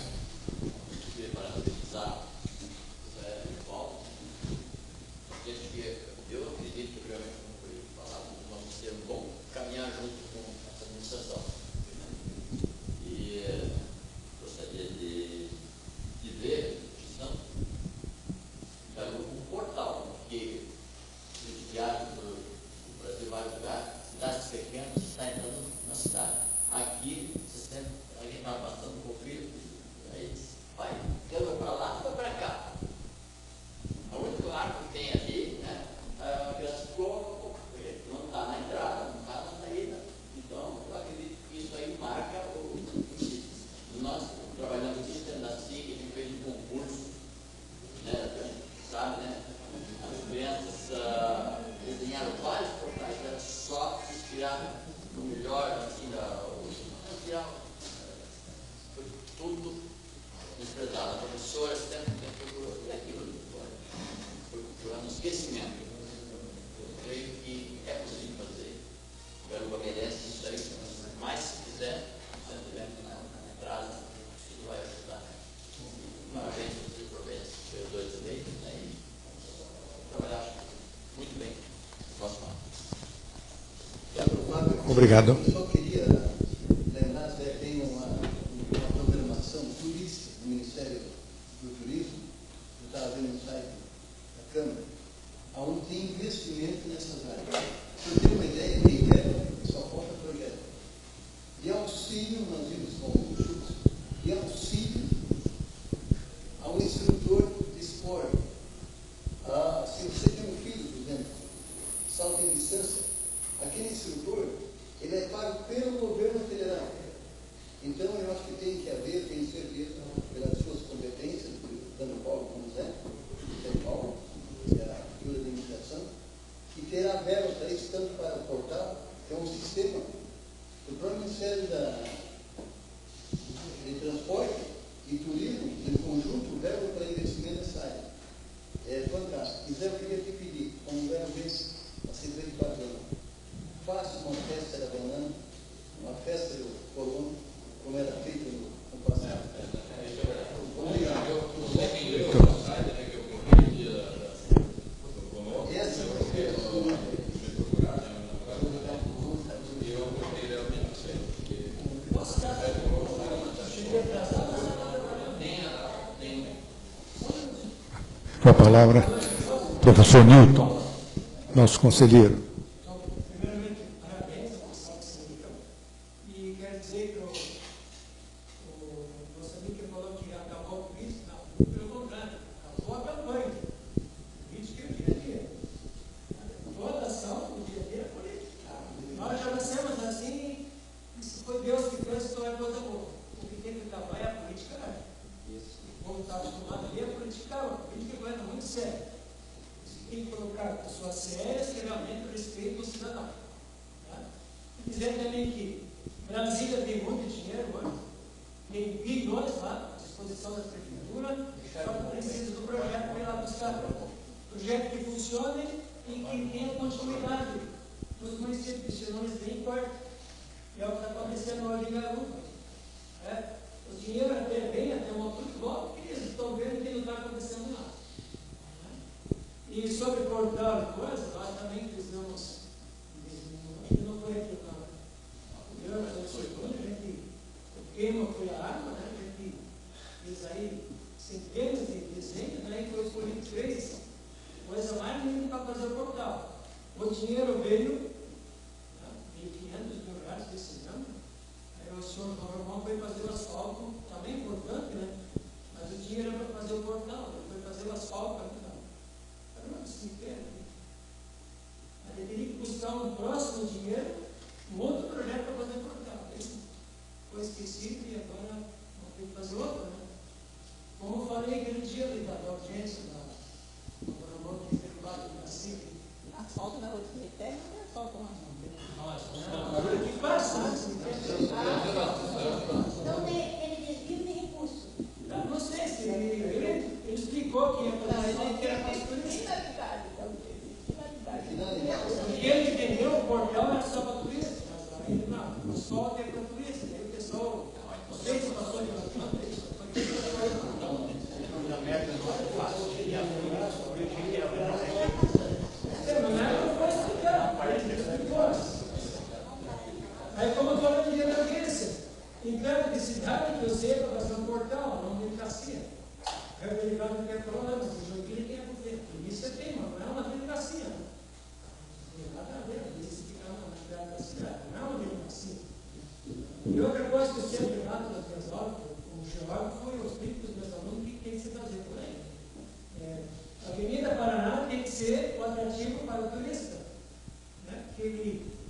Obrigado. Eu só queria lembrar que tem uma programação turística do Ministério do Turismo, eu estava vendo no site da Câmara, onde tem investimento nessas áreas. Para você ter uma ideia, quem quer, só falta projeto. De auxílio, nós vimos com o Schultz, de auxílio a um instrutor de esporte. Se você tem um filho, por exemplo, salta em distância, aquele instrutor, ele é pago pelo governo federal. Então, eu acho que tem que haver, tenho certeza, pelas suas competências, tanto Paulo como Zé, São Paulo, que é a cultura da imigração, que terá aberto isso tanto para o portal, que é um sistema do próprio Ministério Com a palavra, professor Newton, nosso conselheiro. Primeiramente, parabéns ao pessoal que se uniram. E quero dizer que o nosso amigo que falou que acabou com isso, não, pelo contrário, acabou a campanha. Isso que eu queria. Toda ação do dia a dia é política. Nós já nascemos assim, e se foi Deus que fez, então é coisa boa. O que tem que acabar é a política, né? O povo está acostumado ali a política é coisa muito séria. Tem que colocar pessoas sérias que realmente respeitam o cidadão. Tá? E dizer também que Brasília tem muito dinheiro hoje, tem bilhões lá à disposição da prefeitura, só que precisa do projeto para ir lá buscar. Projeto que funcione e que tenha continuidade nos municípios, senão eles nem cortam. É o que está acontecendo hoje em Garuva. O dinheiro até vem até uma altura logo que eles estão vendo que não está acontecendo nada. E sobre portal e coisa, nós também fizemos, acho que não foi aqui não. A gente queima foi a arma, né? A gente fez aí centenas de desenhos, né? E foi escolhido 3, coisa mais linda para fazer o portal. O dinheiro veio, né? R$500 mil desse ano. Aí o senhor Romão foi fazer o asfalto, também importante, né? Mas o dinheiro era para fazer o portal, ele foi fazer o asfalto aqui. Ele teria que buscar um próximo dinheiro, um outro projeto para fazer portal. Foi esquecido e agora não tem que fazer outro, né? Como eu falei aquele dia ali da audiência da Moramor, que teve lá do Brasil. Asfalto na outra cemitério não é asfalto lá, não. Não, que passa, né? Então ele desvio de recurso. Não sei se ele explicou que ia fazer asfalto, que era para as coisas. E ele entendeu o portal era só para turista, mas aí não, o sol é para turista, aí o pessoal, vocês passou de uma isso. Aí como eu estou falando de emergência, em cada de cidade que eu sei para fazer um portal, não de delegacia. Eu delegado que é problema, mas o Joaquim tem a governo. Isso é tema, não é uma delegacia. Não tem nada a ver, eles ficam na cidade da cidade, não é uma delegacia. E outra coisa que eu sempre trato nas minhas aulas, como geógrafo, foi eu explico para os meus alunos o que tem que se fazer por aí. A Avenida Paraná tem que ser um atrativo para o turista. Né?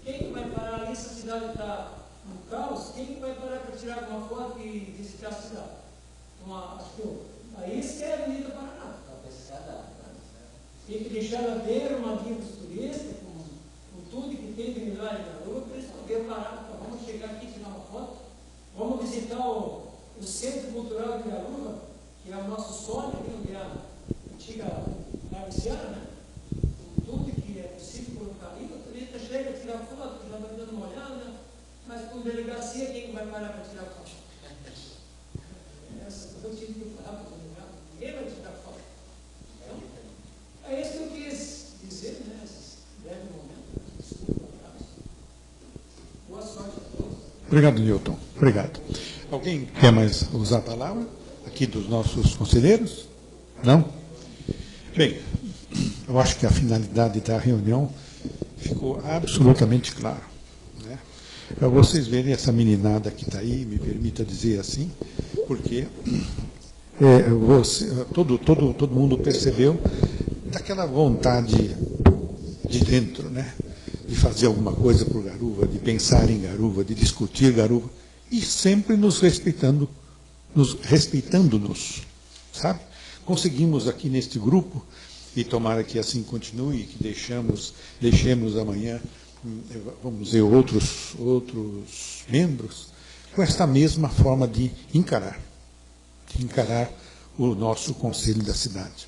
Quem vai parar ali se a cidade está no caos? Quem vai parar para tirar alguma foto e visitar a cidade? Aí isso que é a Avenida Paraná. Tem que deixar ela ver uma guia dos turistas, com tudo que tem de melhor em Garuva, para eles poderem parar. Vamos chegar aqui e tirar uma foto. Vamos visitar o Centro Cultural de Garuva, que é o nosso sonho, que é a antiga Cariciana, né? Com tudo que é possível colocar ali. O turista chega, tira foto, já vai dando uma olhada, mas com delegacia, quem vai parar para tirar foto? Eu tive que falar para o delegado, ninguém vai tirar foto. Então, é isso que eu quis dizer, né? Nesse breve momento. Boa sorte a todos. Obrigado, Newton. Obrigado. Alguém quer mais usar a palavra? Aqui dos nossos conselheiros? Não? Bem, eu acho que a finalidade da reunião ficou absolutamente clara. Né? Para vocês verem essa meninada que está aí, me permita dizer assim, porque todo mundo percebeu daquela vontade de dentro, né? De fazer alguma coisa por Garuva, de pensar em Garuva, de discutir Garuva, e sempre nos respeitando-nos, sabe? Conseguimos aqui neste grupo, e tomara que assim continue, que deixemos amanhã, vamos dizer, outros membros, com esta mesma forma de encarar o nosso Conselho da cidade.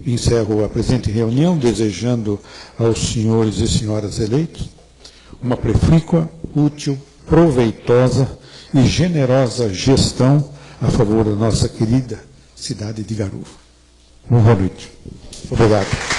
Encerro a presente reunião, desejando aos senhores e senhoras eleitos uma profícua, útil, proveitosa e generosa gestão a favor da nossa querida cidade de Garuva. Boa noite. Obrigado.